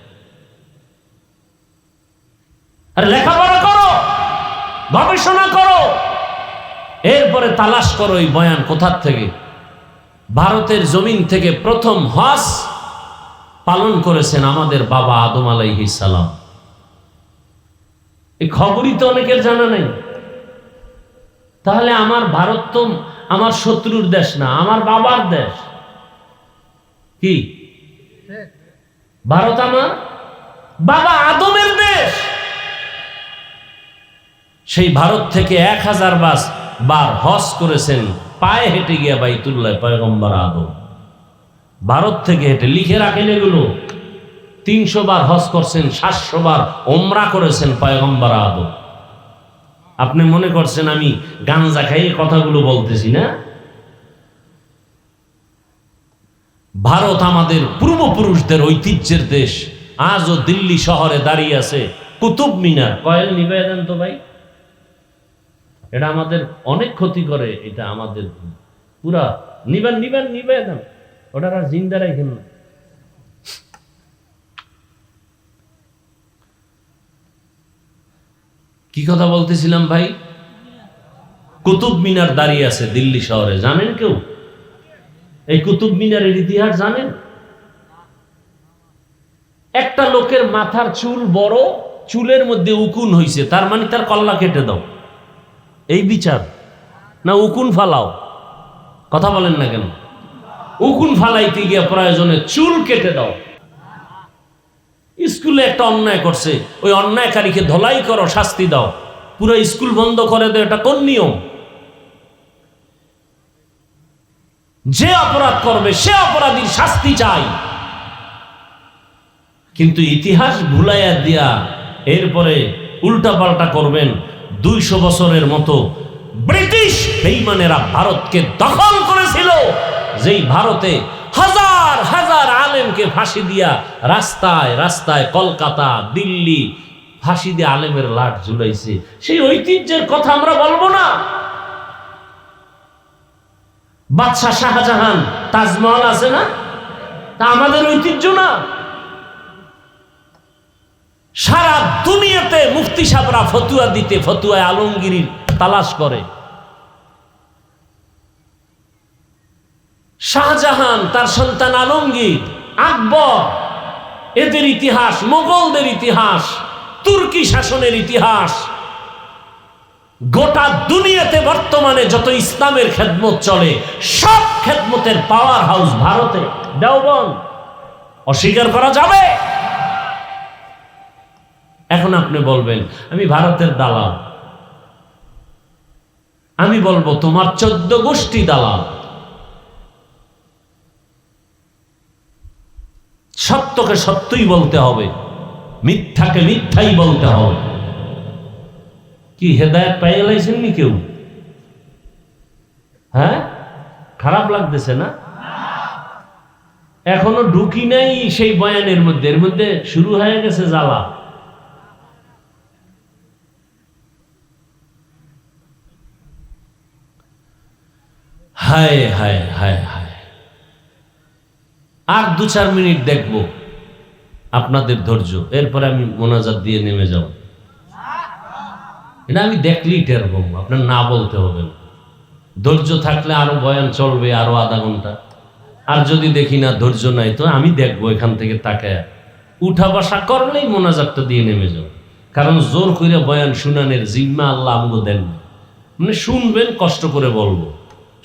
আরে লেখাপড়া করো, গবেষণা করো, এরপরে তালাশ করো এই বয়ান কোথার থেকে। ভারতের জমিন থেকে প্রথম হজ পালন করেছেন আমাদের বাবা আদম আলাইহিস সালাম। এই খবরই তো অনেকের জানা নাই। তাহলে আমার ভারত তো আমার শত্রুর দেশ না, আমার বাবার দেশ। কি ভারত আমার বাবা আদমের দেশ। সেই ভারত থেকে 1000 বার হজ করেছেন পায়ে হেঁটে গিয়া বাইতুল্লাহ পয়গম্বর আদম। ভারত থেকে হেঁটে, লিখে রাখেন এগুলো। 300 বার হজ করছেন, 700 বার ওমরা করেছেন পয়গম্বর আদম। আপনি মনে করছেন আমি গাঞ্জা খাইয়ে কথাগুলো বলতেছি না? ভারত আমাদের পূর্বপুরুষদের ঐতিহ্যের দেশ। আজও দিল্লি শহরে দাঁড়িয়ে আছে কুতুব মিনার। কয়েল নিভাই দেন তো ভাই, এটা আমাদের অনেক ক্ষতি করে। এটা আমাদের পুরা নিবেন নিবেন নিভাই দেন, ওটা আর জিন্দা রাখেন না। কি কথা বলতেছিলাম ভাই? কুতুব মিনার দাঁড়িয়ে আছে দিল্লি শহরে, জানেন কেউ এই কুতুব মিনারের ইতিহাস জানেন? একটা লোকের মাথার চুল বড়, চুলের মধ্যে উকুন হইছে, তার মানে তার কল্লা কেটে দাও, এই বিচার না উকুন ফালাও? কথা বলেন না কেন? উকুন ফালাইতে গিয়ে প্রয়োজনে চুল কেটে দাও। স্কুলে একটা অন্যায় করছে, ওই অন্যায়কারীকে ধলাই করো, শাস্তি দাও, পুরো স্কুল বন্ধ করে দাও। এটা কোন নিয়ম? যে অপরাধ করবে সে অপরাধীর শাস্তি চাই, কিন্তু ইতিহাস ভুলাইয়া দিয়া এরপরে উল্টাপাল্টা করবেন। 200 বছরের মতো ব্রিটিশ বেঈমানেরা ভারতকে দখল করেছিল, যেই ভারতে হাজার হাজার আলেমকে ফাঁসি দিয়া রাস্তায় রাস্তায়, কলকাতা দিল্লি ফাঁসি দিয়ে আলেমের লাট ঝুলাইছে। সেই ঐতিহ্যের কথা আমরা বলবো না? বাদশাহ শাহজাহান তাজমহল আছে না, তা আমাদের ঐতিহ্য না? সারা দুনিয়াতে মুফতি সাহেবরা ফতুয়া দিতে ফতুয়ায় আলমগীর তালাশ করে। শাহজাহান, তার সন্তান আলমগীর, আকবর, এদের ইতিহাস, মোগলদের ইতিহাস, তুর্কি শাসনের ইতিহাস, গোটা দুনিয়াতে বর্তমানে যত ইসলামের খেদমত চলে সব খেদমতের পাওয়ার হাউস ভারতে, দেওবন্দ। অস্বীকার করা যাবে? এখন আপনি বলবেন আমি ভারতের দালাল, আমি বলবো তোমার 14 গোষ্ঠী দালাল। সত্যকে সত্যই বলতে হবে, মিথ্যাকে মিথ্যাই বলতে হবে। কি হেদায়েত পাইয়ে লাইছেন নি কেউ? হ্যাঁ, খারাপ লাগতেছে না? এখনো ঢুকি নাই সেই বয়ানের মধ্যে, এর মধ্যে শুরু হয়ে গেছে জ্বালা। হায় হায় হায় হায়। আর 2-4 মিনিট দেখব আপনাদের ধৈর্য, এরপরে আমি মোনাজাত দিয়ে নেমে যাব। এটা আমি দেখলেই টের পাবো, আপনার না বলতে হবে না। ধৈর্য থাকলে আরো বয়ান চলবে আরো আধা ঘন্টা, আর যদি দেখি না ধৈর্য নাই তো আমি দেখবো এখান থেকে তাকায়, উঠা বসা করলেই মোনাজাতটা দিয়ে নেমে যাব। কারণ জোর করে বয়ান শুনানের জিম্মা আল্লাহ আমগো দেন না। মানে শুনবেন, কষ্ট করে বলবো,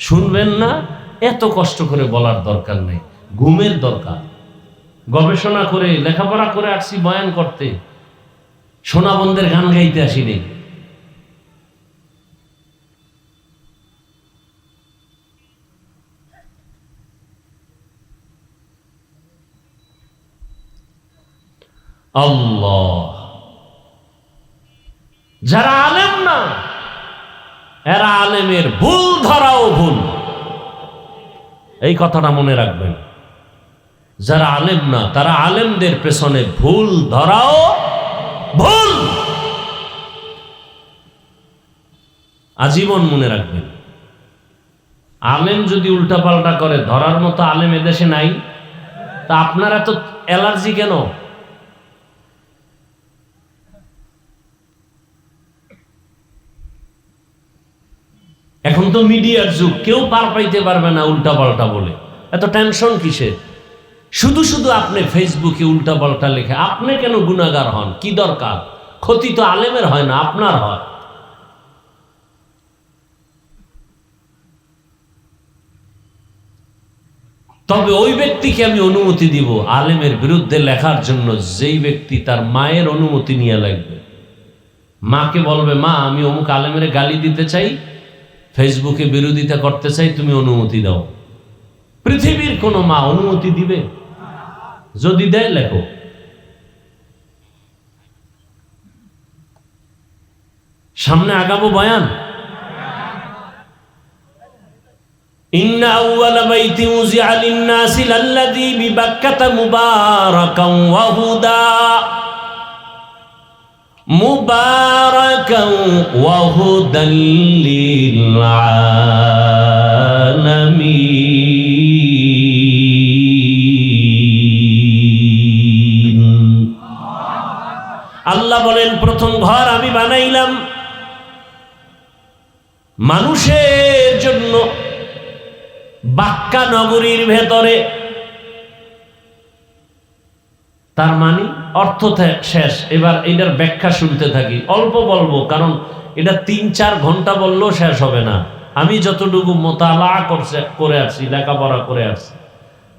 শুনবেন না, এত কষ্ট করে বলার দরকার নেই। ঘুমের দরকার। গবেষণা করে লেখাপড়া করে আসছি বয়ান করতে, সোনাবন্ধের গান গাইতে আসিনি। আল্লাহ, যারা আলেম না এরা আলেমের ভুল ধরাও ভুল, এই কথাটা মনে রাখবেন। যারা আলেম না তারা আলেমদের পেছনে ভুল ধরাও ভুল, আজীবন মনে রাখবেন। আলেম যদি উল্টাপাল্টা করে ধরার মতো আলেম এদেশে নাই, তা আপনার এত অ্যালার্জি কেন? এখন তো মিডিয়ার যুগ, কেউ পার পাইতে পারবে না উল্টাপাল্টা বলে। এত টেনশন কিসের? শুধু শুধু আপনি ফেসবুকে উল্টাপাল্টা লেখে আপনি কেন গুনাহগার হন? কি দরকার? ক্ষতি তো আলেমের হয় না, আপনার হয়। তবে ওই ব্যক্তিকে আমি অনুমতি দিব আলেমের বিরুদ্ধে লেখার জন্য যেই ব্যক্তি তার মায়ের অনুমতি নিয়ে লাগবে। মাকে বলবে, মা আমি অমুক আলেমের গালি দিতে চাই, ফেসবুকে বিরোধিতা করতে চাই, তুমি অনুমতি দাও। পৃথিবীর কোন মা অনুমতি দিবে? যদি দেয় লেখো। সামনে আগাবো বয়ান। ইন্না আউওয়ালা বাইতি উযিআ লিন-নাসি লাল্লাযী বিবাক্কাতা মুবারাকান ওয়া হুদা ওয়া হুদাল লিল আলামিন। আল্লাহ বলেন, প্রথম ঘর আমি বানাইলাম মানুষের জন্য বাক্কা নগরীর ভেতরে। তার মানে অর্থ শেষ। এবার এটার ব্যাখ্যা শুনতে থাকি, অল্প বলবো কারণ এটা ৩-৪ ঘন্টা বললেও শেষ হবে না। আমি যতটুকু মোতালা করে আসছি, লেখাপড়া করে আসছি,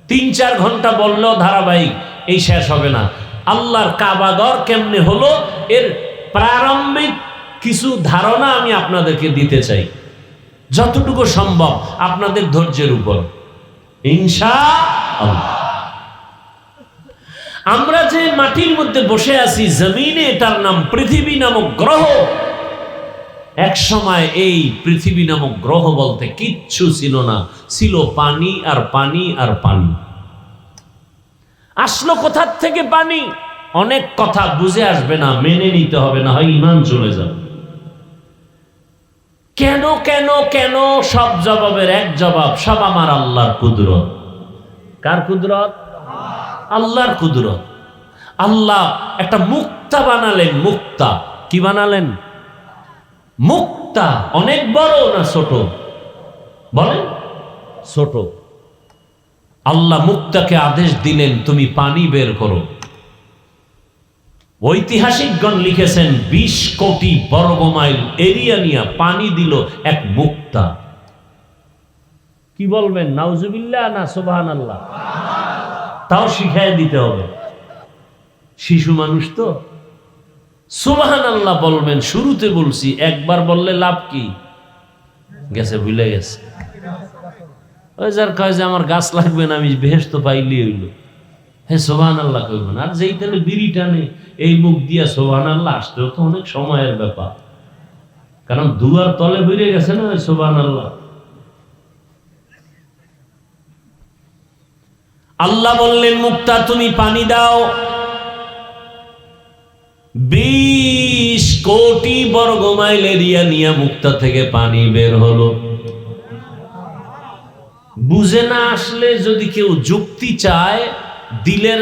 ৩-৪ ঘন্টা বললেও ধারাবাহিক এই শেষ হবে না। আল্লাহর কাবাঘর কেমনে হলো এর প্রারম্ভিক কিছু ধারণা আমি আপনাদেরকে দিতে চাই, যতটুকু সম্ভব আপনাদের ধৈর্যের উপর, ইনশাআল্লাহ। আমরা যে মাটির মধ্যে বসে আছি জমিনে, এটার নাম পৃথিবী নামক গ্রহ। এক সময় এই পৃথিবী নামক গ্রহ বলতে কিচ্ছু ছিল না, ছিল পানি আর পানি আর পানি। আসলো কোথার থেকে পানি? অনেক কথা বুঝে আসবে না, মেনে নিতে হবে, না হয় ঈমান চলে যাবে। কেন কেন কেন? সব জবাবের এক জবাব, সব আমার আল্লাহর কুদরত। কার কুদরত? আল্লাহর কুদরত। আল্লাহ একটা মুক্তা বানালেন। মুক্তা কি বানালেন? মুক্তা। অনেক বড় না ছোট? বলেন ছোট। আল্লাহ মুক্তাকে আদেশ দিলেন, তুমি পানি বের করো। ঐতিহাসিকগণ লিখেছেন ২০ কোটি বর্গমাইল এরিয়া নিয়ে পানি দিল এক মুক্তা। কি বলবেন, নাউজুবিল্লাহ না সুবহানাল্লাহ? তাও শিখাই দিতে হবে, শিশু মানুষ তো। সুবহানাল্লাহ বলবেন, শুরুতে বলছি, একবার বললে লাভ কি? গেছে, ভুলে গেছে। ওই যার কয় যে আমার গাছ লাগবে না, আমি বেহেশত পাইলি হইল, হ্যাঁ সুবহানাল্লাহ কইবেন। আর যেই তাহলে বিড়ি টানে এই মুখ দিয়া সুবহানাল্লাহ আসতেও তো অনেক সময়ের ব্যাপার, কারণ দুয়ার তলে বেরিয়ে গেছে না ওই সুবহানাল্লাহ। আল্লাহ বললেন, মুক্তা তুমি পানি দাও। ২০ কোটি বর্গমাইল এরিয়া নিয়ে মুক্তা থেকে পানি বের হলো। বুঝে না আসলে যদি কেউ যুক্তি চায় দিলের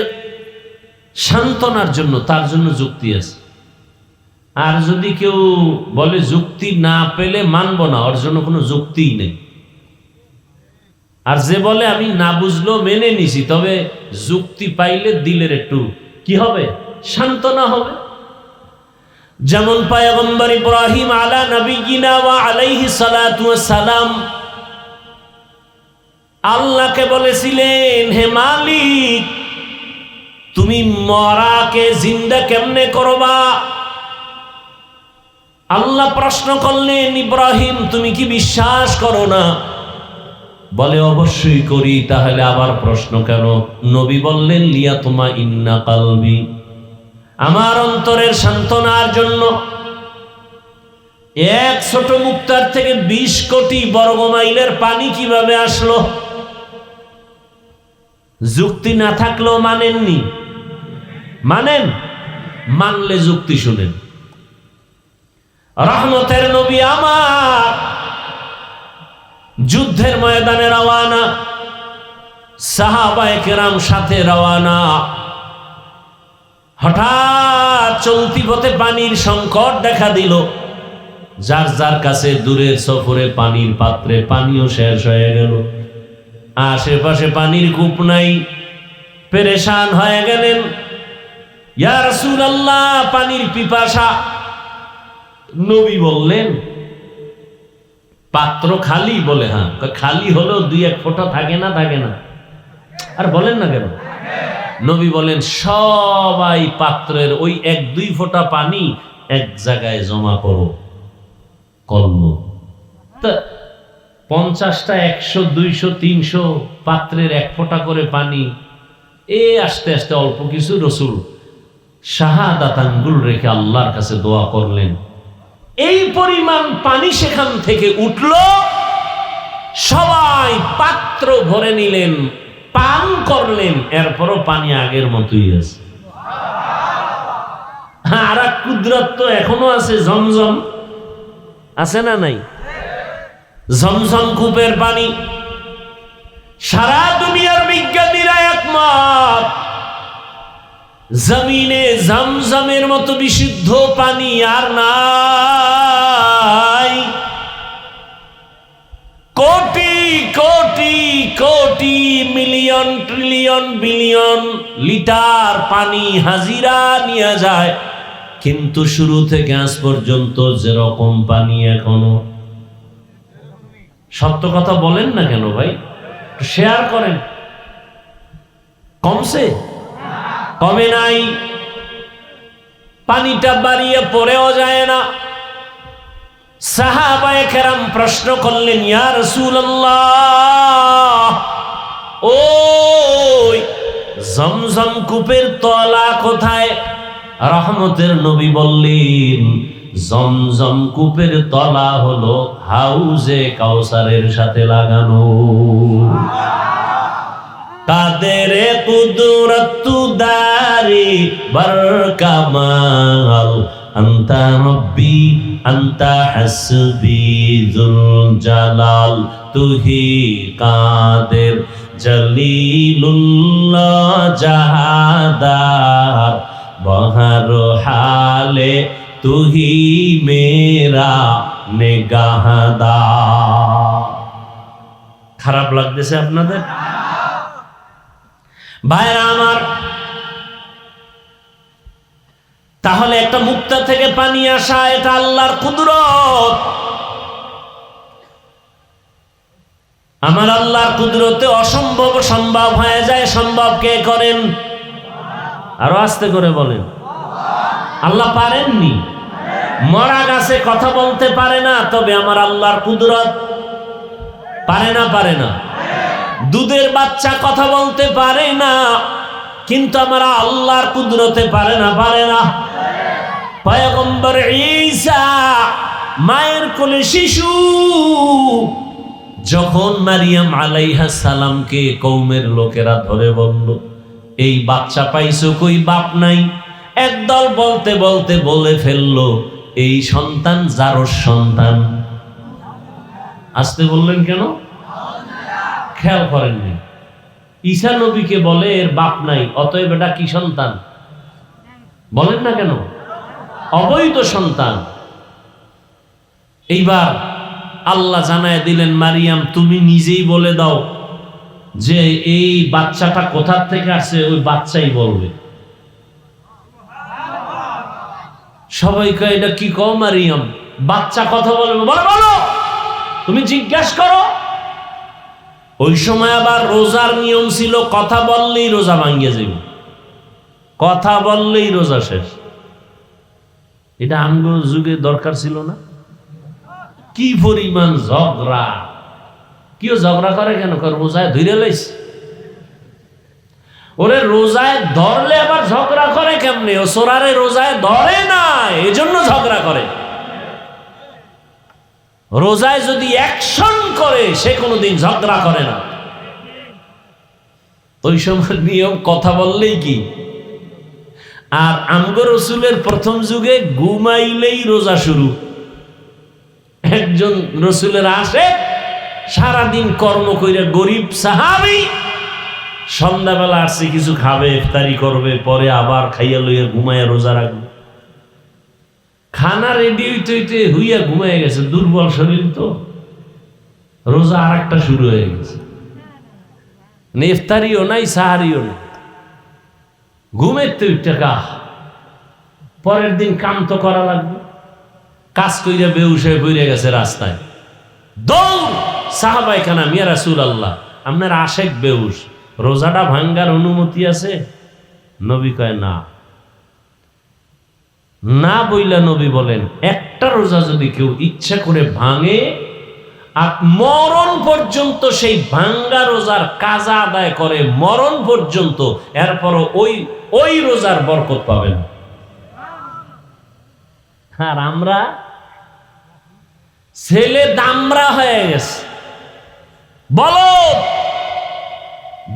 সান্ত্বনার জন্য, তার জন্য যুক্তি আছে। আর যদি কেউ বলে যুক্তি না পেলে মানব না, ওর জন্য কোনো যুক্তিই নেই। আর যে বলে আমি না বুঝলেও মেনে নিছি, তবে যুক্তি পাইলে দিলের একটু কি হবে, সান্ত্বনা হবে। যেমন পয়গম্বর ইব্রাহিম আলা নবিয়িনা ওয়া আলাইহি সালাতু ওয়াস সালাম আল্লাহকে বলেছিলেন, হে মালিক, তুমি মরাকে জিন্দা কেমনে করবা? আল্লাহ প্রশ্ন করলেন, ইব্রাহিম তুমি কি বিশ্বাস করো না? বলে অবশ্যই করি। তাহলে আবার প্রশ্ন কেন? নবী বললেন, লিয়াতমা ইন্না কালবি, আমার অন্তরের সান্ত্বনার জন্য। এক ছোট মুক্তার থেকে ২০ কোটি বর্গমাইলের পানি কিভাবে আসলো? যুক্তি না থাকলেও মানেননি? মানেন? মানলে যুক্তি শুনেন। রহমতের নবী আমার যুদ্ধের ময়দানে রওয়ানা, সাহাবায়ে কেরাম সাথে রওয়ানা। হঠাৎ চলতি পথে পানির সংকট দেখা দিল। যার যার কাছে দূরের সফরে পানির পাত্রে পানিও শেষ হয়ে গেল। আশেপাশে পানির কূপ নাই, পেরেশান হয়ে গেলেন। ইয়া রাসূলুল্লাহ, পানির পিপাসা। নবী বললেন, পাত্র খালি? বলে হ্যাঁ। খালি হলেও ২-১ ফোঁটা থাকে না? থাকে না? আর বলেন না কেন? নবী বলেন, সবাই পাত্রের ওই ১-২ ফোঁটা পানি এক জায়গায় জমা করো, কলম। তা ৫০টা, ১০০, ২০০, ৩০০ পাত্রের ১ ফোঁটা করে পানি, আস্তে আস্তে অল্প কিছু। রাসূল শাহাদাত আঙ্গুল রেখে আল্লাহর কাছে দোয়া করলেন, এই পরিমাণ পানি সেখান থেকে উঠল, সবাই পাত্র ভরে নিলেন, পান করলেন, এরপরও পানি আগের মতোই আছে। আর এক কুদরত তো এখনো আছে, জমজম আছে না নাই? জমজম কূপের পানি সারা দুনিয়ার বিজ্ঞানীরা একমত, জমিনে জমজমের মতো বিশুদ্ধ পানি আর নাই। Crore crore crore million trillion billion litre পানি হাজিরা নিয়ে যায়, কিন্তু শুরু থেকে আজ পর্যন্ত যেরকম পানি এখনো। সত্য কথা বলেন না কেন ভাই? শেয়ার করেন। কমছে? কমে নাই। পানিটা বাড়িয়ে পড়েও যায় না। সাহাবায়ে কেরাম প্রশ্ন করলেন, ইয়া রাসূলুল্লাহ, ওই জমজম কূপের তলা কোথায়? রহমতের নবী বললেন, জমজম কূপের তলা হলো হাউজে কাউসারের সাথে লাগানো। কাদের কুদরত দারি বরকামাল, আনতা রব্বি আনতা হাসবি যুল জালাল, তুহি কাদের জলিলুল্লাহ জাহাদার, বহর হালে তুহি মেরা নিগাহদার। খারাপ লাগতেছে আপনাদের? ভাইরা আমার, তাহলে একটা মুক্তা থেকে পানি আসা, এটা আল্লাহর কুদরত। আমার আল্লাহর কুদরতে অসম্ভব সম্ভব হয়ে যায়। সম্ভব কে করেন? আরো আস্তে করে বলেন। আল্লাহ পারেননি? মরা গাছে কথা বলতে পারে না, তবে আমার আল্লাহর কুদরত পারে না? পারে না। দুধের বাচ্চা কথা বলতে পারে না, কিন্তু আমার আল্লাহর কুদরতে পারে না? পারে না। পয়গম্বর ঈসা মায়ের কোলে শিশু, যখন মারিয়াম আলাইহিস সালামকে কওমের লোকেরা ধরে বলল, এই বাচ্চা পাইছো কই, বাপ নাই। একদল বলতে বলতে বলে ফেললো, এই সন্তান যারোর সন্তান। আসতে বললেন কেন? খেয়াল করেননি? ঈসা নবীকে বলে এর বাপ নাই, অতএব এটা কি সন্তান? বলেন না কেন? অবৈধ সন্তান। এইবার আল্লাহ জানায় দিলেন, মারিয়াম তুমি নিজেই বলে দাও যে এই বাচ্চাটা কোথা থেকে আসে, ওই বাচ্চাই বলবে। সবাই কয় এটা কি কও মারিয়াম, বাচ্চা কথা বলবে? বলো বলো, তুমি জিজ্ঞাসা করো। ওই সময় আবার রোজার নিয়ম ছিল, কথা বললেই রোজা ভাঙ্গিয়ে যাবে, কথা বললেই রোজা শেষ। এটা আমগো যুগে দরকার ছিল না? কি পরিমাণ ঝগড়া! কেউ ঝগড়া করে কেন? রোজায় ধরে লইছে। ওরে রোজায় ধরলে আবার ঝগড়া করে কেমনে? ও সোরারে রোজায় ধরে না, এজন্য ঝগড়া করে। রোজায় যদি অ্যাকশন করে, সে কোনোদিন ঝগড়া করে না। ওই সময় নিয়ম কথা বললেই কি। আর আমগো রসুলের প্রথম যুগে ঘুমাইলেই রোজা শুরু। একজন রসুলের আসে, সারাদিন কর্ম কইরা গরিব সাহাবী, সন্ধ্যাবেলা আসছে কিছু খাবে, ইফতারি করবে, পরে আবার খাইয়া লইয়া ঘুমাইয়া রোজা রাখবে। খানা রেডি হইতে হইতে হইয়া ঘুমাইয়া গেছে, দুর্বল শরীর তো, রোজা আর একটা শুরু হয়ে গেছে। ইফতারিও নাই, সাহারিও নাই, ঘুমেতে উঠে কাহ। পরের দিন কাম তো করা লাগবে, কাজ কইরা বেহুশ হয়ে পড়ে গেছে রাস্তায়। দৌড় সাহাবায়ে কেরাম, ইয়া রাসূলুল্লাহ আপনার আশেক বেহুশ, রোজাটা ভাঙ্গার অনুমতি আছে? নবী কয় না। না বইলা নবী বলেন, একটা রোজা যদি কেউ ইচ্ছা করে ভাঙে আর মরণ পর্যন্ত সেই ভাঙ্গা রোজার কাজা আদায় করে, মরণ পর্যন্ত, এরপরও ওই রোজার বরকত পাবেন। আর আমরা ছেলে দামরা হয়ে গেছে, বলো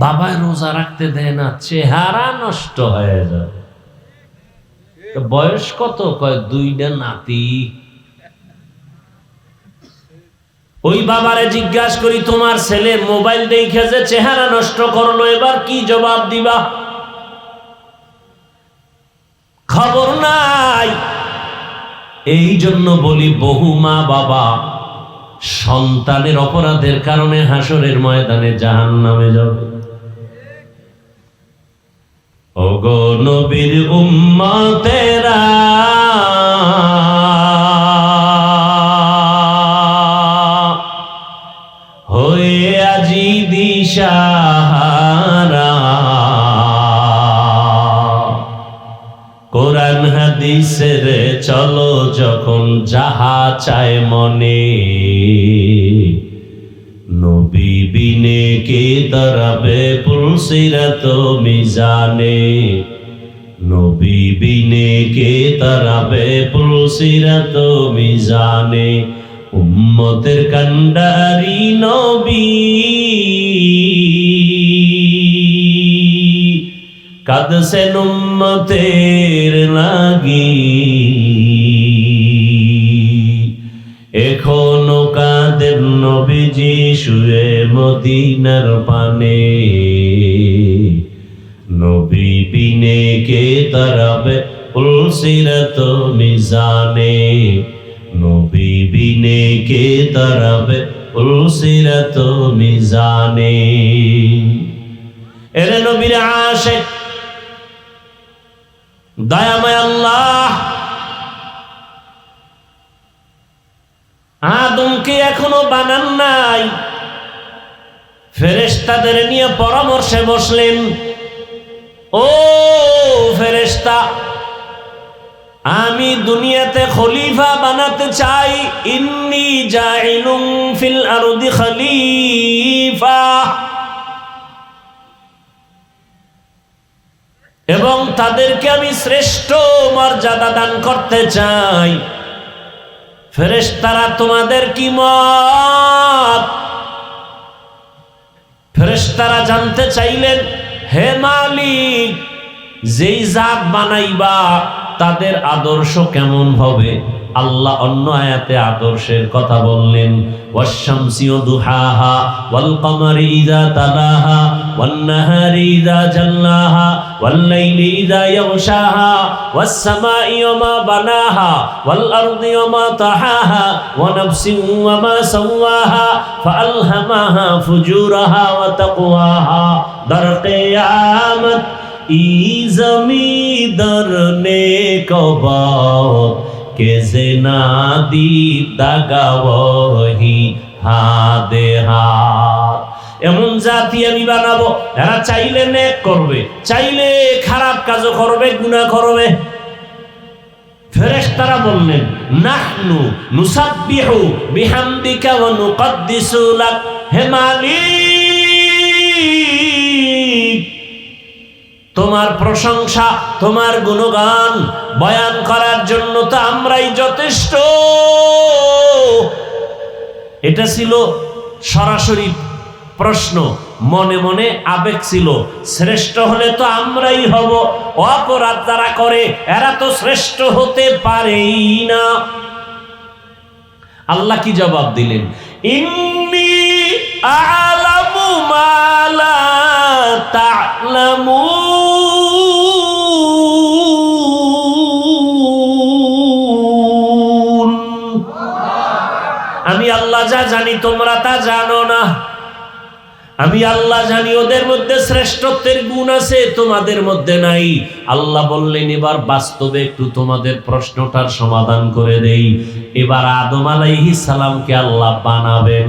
বাবায় রোজা রাখতে দেয় না, চেহারা নষ্ট হয়ে যাবে। বয়স কত? কয় 2টা নাতি। ওই বাবারে জিজ্ঞাসা করি, তোমার ছেলে মোবাইল দেখে যে চেহারা নষ্ট করলো, এবার কি জবাব দিবা? খবর নাই। এই জন্য বলি, বহু মা বাবা সন্তানের অপরাধের কারণে হাসরের ময়দানে জাহান্নামে যাবে। ওগো নবীর উম্মতেরা, হয়ে আজি দিশাহারা, কোরআন হাদিসের চলো যখন যাহা চায় মনে, নবী বিনে কে দাঁড়াবে পুলসিরাত মিজানে, নবী বিনে কে দাঁড়াবে পুলসিরাত মিজানে। উম্মতের কান্ডারি নবী, কাঁদছেন উম্মতের লাগি, এখনো কাঁদেন নবীজি শুয়ে মদিনার পানে, নবী বিনে কে তারাবে পুলসিরাত মিজানে, নবী বিনে কে তারাবে পুলসিরাত মিজানে। এরে নবীর আশিক, দয়াময় আল্লাহ আদমকে এখনো বানান নাই। ফেরেশতাদের নিয়ে পরামর্শে বসলেন, ও ফেরেশতা, আমি দুনিয়াতে খলিফা বানাতে চাই, ইন্নী জাইলুম ফিল আরদি খলিফা, এবং তাদেরকে আমি শ্রেষ্ঠ মর্যাদা দান করতে চাই। ফেরেশতারা তোমাদের কি মত? ফেরেশতারা জানতে চাইলেন, হে মালিক, যেই জাত বানাইবা তাদের আদর্শ কেমন হবে? আল্লাহ অন্য আয়াতে আদর্শের কথা বললেন, ওয়াশ-শামসি ওয়া দুহাহা ওয়াল কমারি ইযা তালাহা ওয়ান নাহারি ইযা জাল্লাহা ওয়াল লাইলি ইযা ইয়াগশাহা ওয়াস সামাই ওয়া মা বানাহা ওয়াল আরদি ওয়া মা তাহাহা ওয়া নাফসিন ওয়া মা সাওয়াহা ফাআলহামাহা ফুজুরাহা ওয়া তাকওয়াহা। দার কিয়ামত ই জমিদার নে কবাত কে যে না দি দাগা ওহি হাদে হাত। এমন জাতি আমি বানাবো, এরা চাইলে নেক করবে, চাইলে খারাপ কাজও করবে, গুনাহ করবে। ফেরেশতারা বললেন, নাহনু নুসাব্বিহু বিহামদিকা ওয়া নুকদ্দিসু লাক। হে মালিক, তোমার প্রশংসা, তোমার গুণগান বয়ান করার জন্য তো আমরাই যথেষ্ট। এটা ছিল সরাসরি প্রশ্ন, মনে মনে আবেগ ছিল, শ্রেষ্ঠ হলে তো আমরাই হব, অপরাধ যারা করে এরা তো শ্রেষ্ঠ হতে পারেই না। আল্লাহ কি জবাব দিলেন? ইন্নী আ'লামু মা লা তা'লামুন। আমি আল্লাহ যা জানি তোমরা তা জানো না। আমি আল্লাহ জানি ওদের মধ্যে শ্রেষ্ঠত্বের গুণ আছে, তোমাদের মধ্যে নাই। আল্লাহ বললেন, এবার বাস্তবে একটু তোমাদের প্রশ্নটার সমাধান করে দেই। এবার আদম আলাইহিস সালামকে আল্লাহ বানাবেন।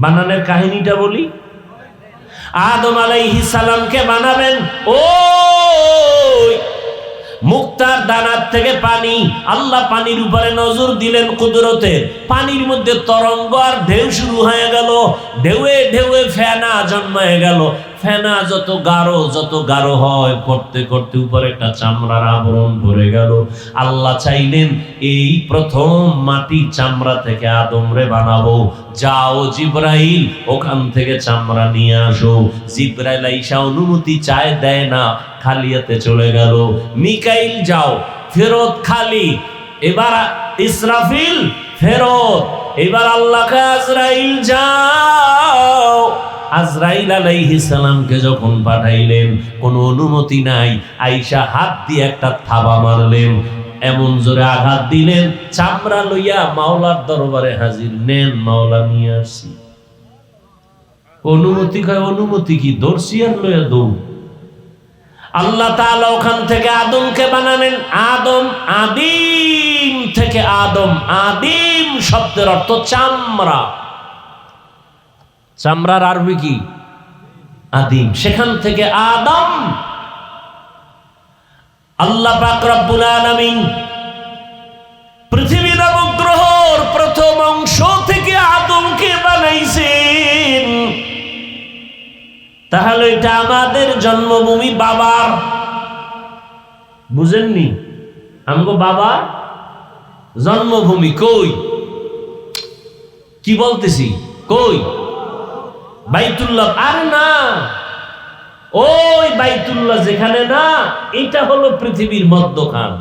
বানানোর কাহিনীটা বলি। আদম আলাইহিস সালামকে বানাবেন, ওই মুক্তার দানার থেকে পানি, আল্লাহ পানির উপরে নজর দিলেন কুদরতের, পানির মধ্যে তরঙ্গ আর ঢেউ শুরু হয়ে গেল, ঢেউয়ে ঢেউয়ে ফেনা জন্মায় গেল, ফেনা যত গাঢ় হয়, করতে করতে উপরে একটা চামড়ার আবরণ ভরে গেল। আল্লাহ চাইলেন এই প্রথম মাটি চামড়া থেকে আদমরে বানাবো, যাও জিব্রাইল ওখান থেকে চামড়া নিয়ে আসো। জিব্রাইল আইসা অনুমতি চায়, দেয় না, খালি হাতে চলে গেল। মিকাইল যাও, ফেরত খালি। এবার ইসরাফিল ফেরত। এবার আল্লাহকে আজরাইল যাও। আজরাইল আলাইহিস সালামকে যখন পাঠাইলেন, কোনো অনুমতি নাই, আয়েশা হাত দিয়ে একটা থাবা মারলেন, এমন জোরে আঘাত দিলেন, চামড়া লইয়া মাওলার দরবারে হাজির। নেন মাওলা, নিয়ে আসি। অনুমতি কয়, অনুমতি কি? দর্শি আর লইয়া দৌ। আল্লাহ তাআলা ওখান থেকে আদমকে বানালেন। আদম, আদিম থেকে আদম। আদিম শব্দের অর্থ চামড়া। চামড়ার আরবি কি? আদিম। সেখান থেকে আদম। আল্লাহ পাক রব্বুল আলামিন পৃথিবীর নবগ্রহর প্রথম অংশ থেকে আদমকে বানাইছেন। তাহলে এটা আমাদের জন্মভূমি বাবার, বুঝেননি? আমগো বাবার জন্মভূমি কই? কি বলতেছি? কই? বাইতুল্লাহ। আর না, ওই বাইতুল্লাহ যেখানে না, এটা হলো পৃথিবীর মধ্যখান।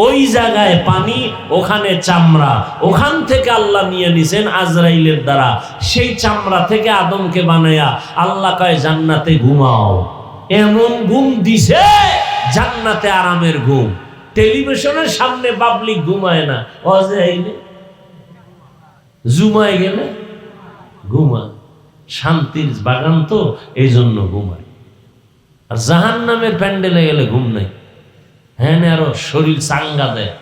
ওই জায়গায় পানি, ওখানে চামড়া। ওখান থেকে আল্লাহ নিয়ে নিছেন আজরাইলের দ্বারা। সেই চামড়া থেকে আদমকে বানায়া আল্লাহ কয় জান্নাতে ঘুমাও। এমন ঘুম দিছে, জান্নাতে আরামের ঘুম। টেলিভিশনের সামনে পাবলিক ঘুমায় না, অজাইলে জুমায় গেলে ঘুমায়। শান্তির বাগান তো, এই জন্য ঘুমায়। আর জাহান্নামের প্যান্ডেলে গেলে ঘুম নাই। হ্যাঁ, আরো শরীর চাঙ্গা দেয়।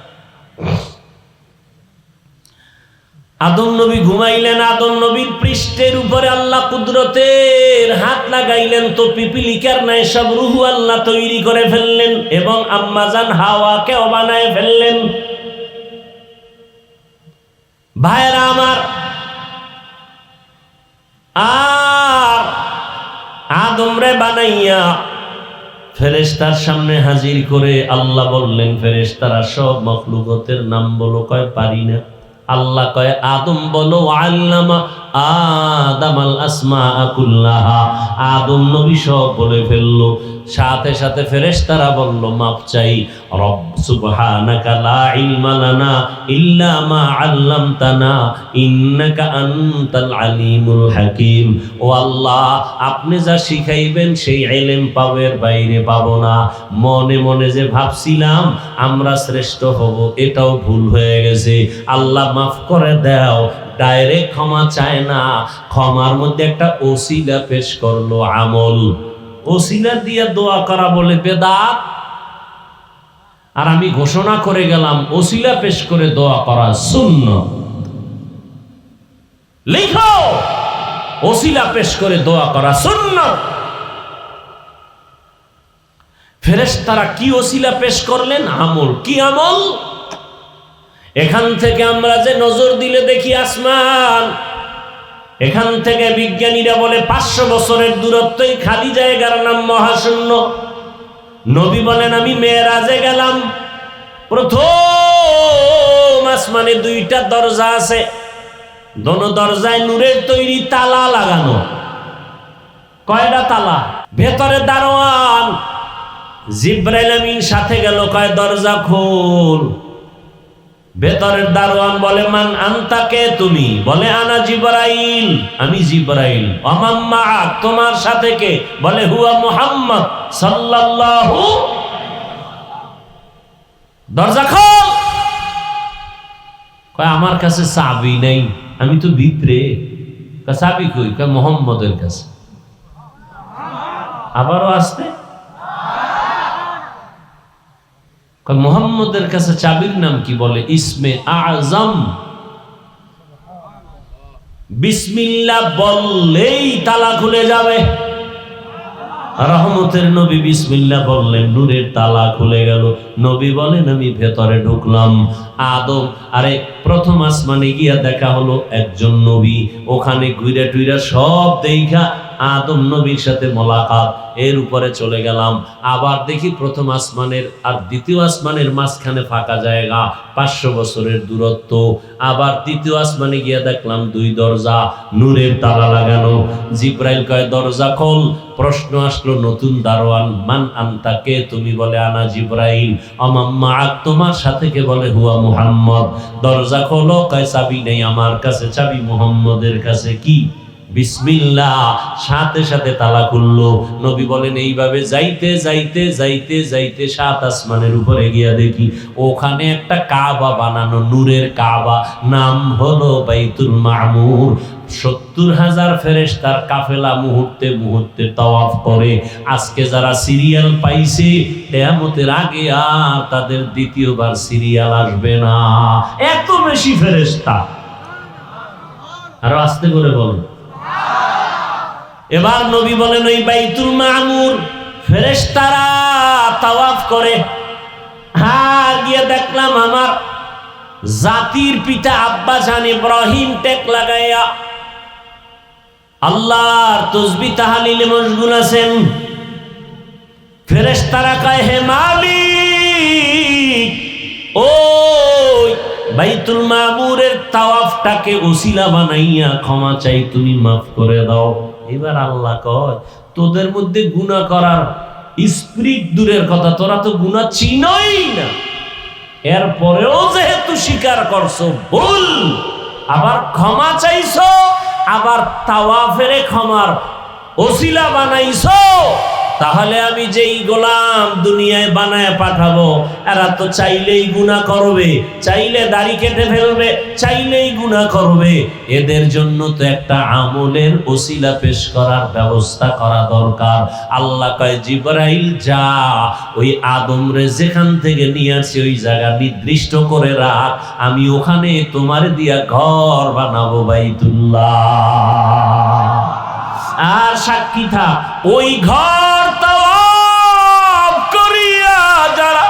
আদম নবী ঘুমাইলেন। আদম নবীর পৃষ্ঠের উপরে আল্লাহ কুদরতের হাত লাগাইলেন, তো পিপিলিকার নাই সব রুহু আল্লাহ তৈরি করে ফেললেন, এবং আম্মাজান হাওয়াকেও বানায় ফেললেন। ভাইরা আমার, আর আদমরে বানাইয়া ফেরেশতার সামনে হাজির করে আল্লাহ বললেন, ফেরেশতারা সব মখলুকতের নাম বলো। কয় পারি না। আল্লাহ কয় আদম বলো। আল্লামা আদামাল আসমাআ কুল্লাহা। আদম নবী সব বলে ফেললো। সাথে সাথে ফেরেশতারা বলল, মাপ চাই। রব সুবহানাকা লা ইলমা লানা ইল্লা মা আল্লামতানা ইন্নাকা আনতাল আলিমুল হাকিম। ও আল্লাহ, আপনি যা শিখাইবেন সেই ইলম পাবো, এর বাইরে পাবো না। মনে মনে যে ভাবছিলাম আমরা শ্রেষ্ঠ হব, এটাও ভুল হয়ে গেছে। আল্লাহ মাফ করে দাও। ডাইরেক্ট ক্ষমা চায় না, ক্ষমার মধ্যে একটা ওসিলা পেশ করলো, আমল। ওসিলা দিয়ে দোয়া করা বলে বেদাত। আর আমি ঘোষণা করে গেলাম, ওসিলা পেশ করে দোয়া করা সুন্নাত। লিখো, ওসিলা পেশ করে দোয়া করা সুন্নাত। ফেরেশতারা কি ওসিলা পেশ করলেন? আমল। কি আমল? এখান থেকে আমরা যে নজর দিলে দেখি আসমান, এখান থেকে বিজ্ঞানীরা বলে 500 বছরের দূরত্বই খালি জায়গার নাম মহাশূন্য। নবী বলেন, আমি মেরাজে গেলাম, প্রথম আসমানে 2টা দরজা আছে, দোনো দরজায় নূরের তৈরি তালা লাগানো। কয়টা তালা? ভেতরে দারোয়ান জিব্রাইল আমিন সাথে গেল, কয় দরজা খোল। ভেতরের দারোয়ান বলে, মান আনতা, কে তুমি? বলে, আনা জিবরাইল, আমি জিবরাইল। আমাম্মা, তোমার সাথে কে? বলে, হুয়া মুহাম্মদ সাল্লাল্লাহু। দরজা খোল। কয় আমার কাছে চাবি নেই, আমি তো ভিতরে। চাবি কই? কয় মুহাম্মদের কাছে। আবারও আসতে, মুহাম্মদের কাছে চাবির নাম কি? বলে ইসমে আজম। বিসমিল্লাহ বললেই তালা খুলে যাবে। রহমতের নবী বিসমিল্লাহ বললেন, নূরের তালা খুলে গেল। নবী বলেন আমি ভেতরে ঢুকলাম। আদম আরে প্রথম আসমানে গিয়া দেখা হলো একজন নবী, ওখানে ঘুরে টুইরা সব দেখা আদম নবীর সাথে মোলাকাত, এর উপরে চলে গেলাম। আবার দেখি প্রথম আসমানের আর দ্বিতীয় আসমানের মাঝখানে ফাঁকা জায়গা, 500 বছরের দূরত্ব। আবার তৃতীয় আসমানে গিয়া দেখলাম 2 দরজা, নূরের তালা লাগানো। জিব্রাইল কয় দরজা খোল। প্রশ্ন আসলো নতুন দারোয়ান, মান আনতা, কে তুমি? বলে আনা জিব্রাইল। আমাম্মা আক, তোমার সাথে কে? বলে হুয়া মুহাম্মদ। দরজা খোলো, কয় চাবি নেই আমার কাছে, চাবি মুহাম্মদের কাছে। কি? বিসমিল্লাহ। সাথে সাথে তালা খুললো। নবী বলেন এইভাবে যাইতে যাইতে যাইতে যাইতে 7 আসমানের উপরে গিয়া দেখি ওখানে একটা কাবা বানানো, নূরের কাবা, নাম হলো বাইতুল মামুর। 70,000 ফেরেশতার কাফেলা মুহূর্তে মুহূর্তে তাওয়াফ করে। আজকে যারা সিরিয়াল পাইছে, কিয়ামতের আগে আর তাদের দ্বিতীয়বার সিরিয়াল আসবে না, এত বেশি ফেরেশতা। আরো আস্তে করে বলুন। এবার নবী বলেন ওই বাইতুল মামুর ফেরেশতারা তাওয়াফ করে। হ্যাঁ, গিয়ে দেখলাম আমার জাতির পিতা আব্বা জান ইব্রাহিম টেক লাগাইয়া আল্লাহর তাসবিহ তাহলিলে মশগুল আছেন। ফেরেশতারা কয় হে মালিক, ওই বাইতুল মামুরের তাওয়াফটাকে ওসিলা বানাইয়া ক্ষমা চাই, তুমি মাফ করে দাও। এবার আল্লাহ কয় তোদের মধ্যে গুনাহ করার স্পিরিট দূরের কথা, তোরা তো গুনাহ চিনই না, এরপরেও যেহেতু স্বীকার করছো ভুল, আবার ক্ষমা চাইছো, আবার তাওয়াফের ক্ষমার ওসিলা বানাইছো, তাহলে আমি যেই গোলাম দুনিয়ায় বানায় পাঠাবো এরা তো চাইলেই গুনাহ করবে, চাইলে দাড়ি কেটে ফেলবে, চাইলেই গুনাহ করবে। এদের জন্য তো একটা আমলের ওসিলা পেশ করার ব্যবস্থা করা দরকার। আল্লাহ কয় জিবরাইল যা, ওই আদম রে যেখান থেকে নিয়ে আসি ওই জায়গা নির্দিষ্ট করে রাখ, আমি ওখানে তোমার দিয়া ঘর বানাবো বাইতুল্লাহ। আর সাক্ষী থাক, ওই ঘর তাওয়াফ করিয়া যারা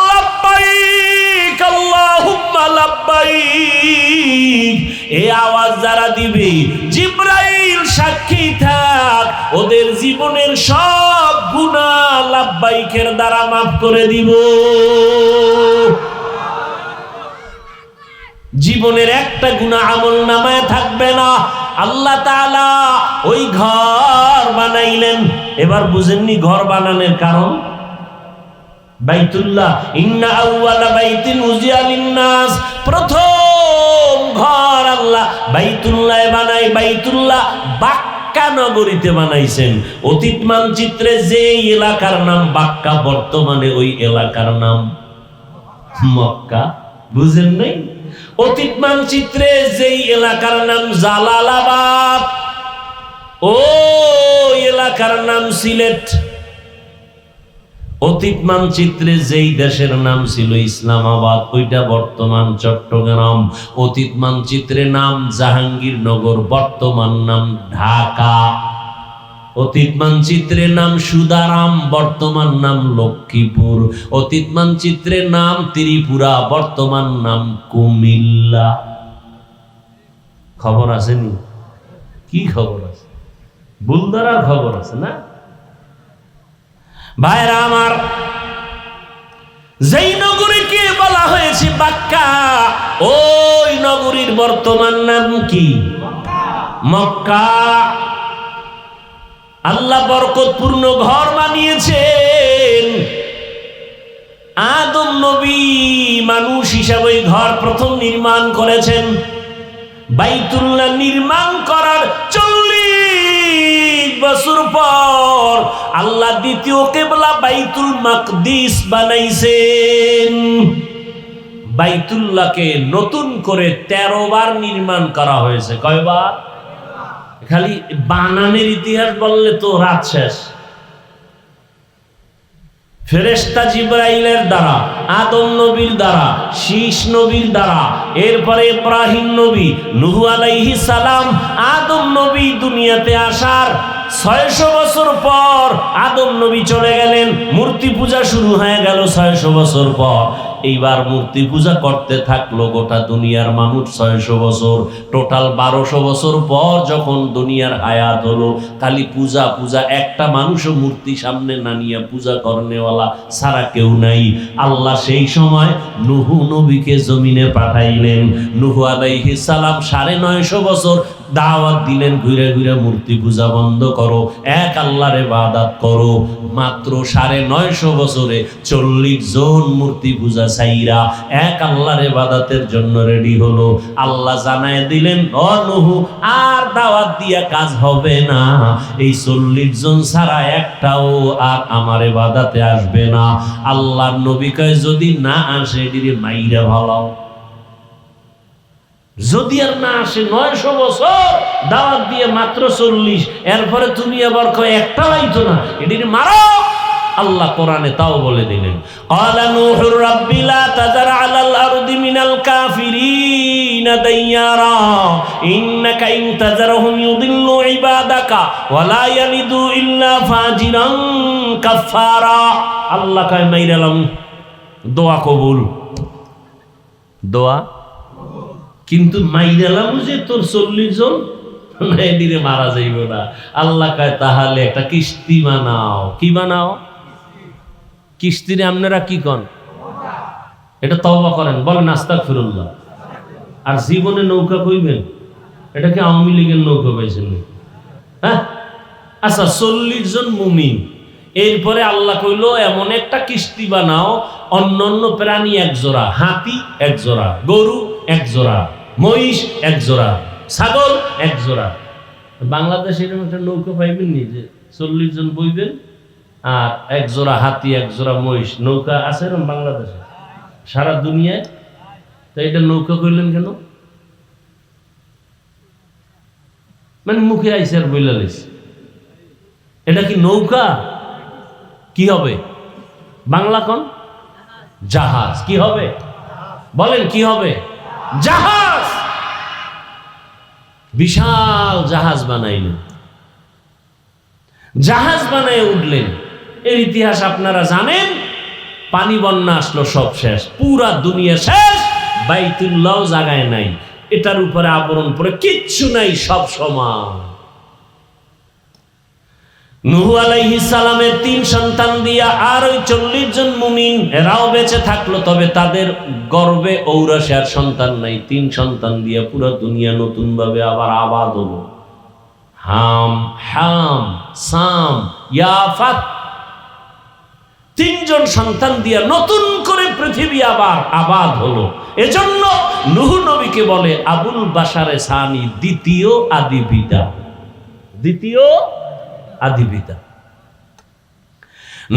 লাব্বাইক আল্লাহুম্মা লাব্বাইক এই আওয়াজ যারা দিবে, জিবরাইল সাক্ষী থাক, ওদের জীবনের সব গুনাহ লাব্বাইকের দ্বারা মাফ করে দিব। জীবনের একটা গুনাহ আমলনামায় থাকবে না। আল্লাহ তাআলা ওই ঘর বানাইলেন। এবার বুঝেননি ঘর বানানোর কারণ? বাইতুল্লাহ, ইন্না আউওয়ালা বাইতিন উজিয়া লিন-নাস, প্রথম ঘর আল্লাহ বাইতুল্লাহ বানাই। বাইতুল্লাহ বাক্কা নগরীতে বানাইছেন। অতীত মানচিত্রে যে এলাকার নাম বাক্কা, বর্তমানে ওই এলাকার নাম মক্কা। বুঝেন নাই? অতীত মানচিত্রে যেই এলাকার নাম জালালাবাদ, ও এলাকার নাম সিলেট। অতীত মানচিত্রে যেই দেশের নাম ছিল ইসলামাবাদ, ওইটা বর্তমান চট্টগ্রাম। অতীত মানচিত্রে নাম জাহাঙ্গীরনগর, বর্তমান নাম ঢাকা। অতীত মানচিত্রে নাম সুদারাম, বর্তমান নাম লক্ষ্মীপুর। অতীত মানচিত্রে নাম ত্রিপুরা, বর্তমান নাম কুমিল্লা। খবর আসেনি? কি খবর আছে? বুলদারার খবর আছে না? ভাইরা আমার, যেই নগরীকে বলা হয়েছে বাক্কা, ওই নগরীর বর্তমান নাম কি? মক্কা। আল্লাহ বরকতপূর্ণ ঘর বানিয়েছেন। আদম নবী মানুষ হিসাবে ঘর প্রথম নির্মাণ করেছেন। বাইতুল্লাহ নির্মাণ করার 40 বছর পর আল্লাহ দ্বিতীয় কিবলা বাইতুল মাকদিস বানাইছেন। বাইতুল্লাহকে নতুন করে 13 বার নির্মাণ করা হয়েছে। কয়বার? খালি বানানের ইতিহাস বললে তো রাত শেষ। ফেরেশতা জিবরাইলের দ্বারা, আদম নবীর দ্বারা, শীষ নবীর দ্বারা, এরপরে ইব্রাহিম নবী, নূহ আলাইহিস সালাম, আদম নবী দুনিয়াতে আসার 600 বছর পর আদম নবী চলে গেলেন, মূর্তি পূজা শুরু হয়ে গেল 600 বছর পর। এইবার মূর্তি পূজা করতে থাকলো গোটা দুনিয়ার মানুষ 600 বছর। টোটাল 1200 বছর পর যখন দুনিয়ার হায়াত হলো, খালি পূজা পূজা, একটা মানুষও মূর্তি সামনে না নিয়ে পূজা করনেওয়ালা সারা কেউ নাই। আল্লাহ সেই সময় নূহ নবীকে জমিনে পাঠাইলেন। নূহ আলাইহিস সালাম 950 বছর দাওয়াত দিলেন, ঘুরে ঘুরে মূর্তি পূজা বন্ধ করো, এক আল্লাহর ইবাদত করো। মাত্র 950 বছরে 40 জন মূর্তি পূজা ছাইরা এক আল্লাহর ইবাদতের জন্য রেডি হলো। আল্লাহ জানায় দিলেন, ও নূহ, আর দাওয়াত দিয়া কাজ হবে না, এই 40 জন ছাড়া একটাও আর আমার ইবাদতে আসবে না। আল্লাহর নবী কয়, যদি না আসে এদিকে মাইরা ভালো, যদি আর না আসে 900 বছর দাওয়াত দিয়ে মাত্র 40, এরপরে তুমি আবার কয় একটা লাইতো না, এটির মারো। আল্লাহ কোরআনে তাও বলে দিলেন, ক্বালা নূহুর রাব্বি লা তাযার আলাল আরদি মিনাল কাফিরিনা দাইয়ারা ইন্নাকা ইন তাযারহুম ইউদিল্লু ইবাদাকা ওয়া লা ইয়ালিদু ইল্লা ফাজিরান কাফারা। আল্লাহ কয় মাইরালাম, দোয়া কবুল, দোয়া কিন্তু মাইরালাম যে তোর 40 জন এদিকে মারা যাইব না। আল্লাহ কয় তাহলে একটা কিস্তি বানাও। কি বানাও? কিস্তিরে আপনারা কি কন? এটা তওবা করেন, বলেন আস্তাগফিরুল্লাহ। আর জীবনে নৌকা কইবেন, এটা কি আওয়ামী লীগের নৌকা পাইছেন? হ্যাঁ, আচ্ছা 40 জন মুমিন, এরপরে আল্লাহ কইল এমন একটা কিস্তি বানাও, অন্যান্য প্রাণী এক জোড়া, হাতি এক জোড়া, গরু এক জোড়া, মহিষ এক জোড়া, ছাগল এক জোড়া। বাংলাদেশে এরকম একটা নৌকা পাইবেন নি যে 40 জন বইবেন আর এক জোড়া হাতি এক জোড়া মহিষ? নৌকা আছে এরকম বাংলাদেশে? সারা দুনিয়ায়? তো এটা নৌকা কইলেন কেন? মানে মুখে আইসে আর বইলা লাইছে। এটা কি নৌকা? কি হবে? বাংলা কোন? জাহাজ। কি হবে বলেন? কি হবে? জাহাজ। বিশাল জাহাজ বানাইলেন, জাহাজ বানায় উঠলেন। এর ইতিহাস আপনারা জানেন। পানি বন্যা আসলো, সব শেষ, পুরা দুনিয়া শেষ, বাইতুল্লাহ জায়গায় নাই, এটার উপরে আবরণ পরে কিচ্ছু নাই, সব সমান। নূহ আলাইহিস সালামের 3 সন্তান দিয়া আর ওই 40 জন মুমিন এরাও বেঁচে থাকলো, তবে তাদের গর্ভে ঔরসে আর সন্তান নাই। 3 সন্তান দিয়া পুরো দুনিয়া নতুন ভাবে আবার আবাদ হলো। হাম, হাম, সাম, ইয়াফাত, 3 জন সন্তান দিয়া নতুন করে পৃথিবী আবার আবাদ হলো। এজন্য নূহ নবীকে বলে আবুল বাশারে সানি, দ্বিতীয় আদি পিতা। দ্বিতীয় আদি পিতা।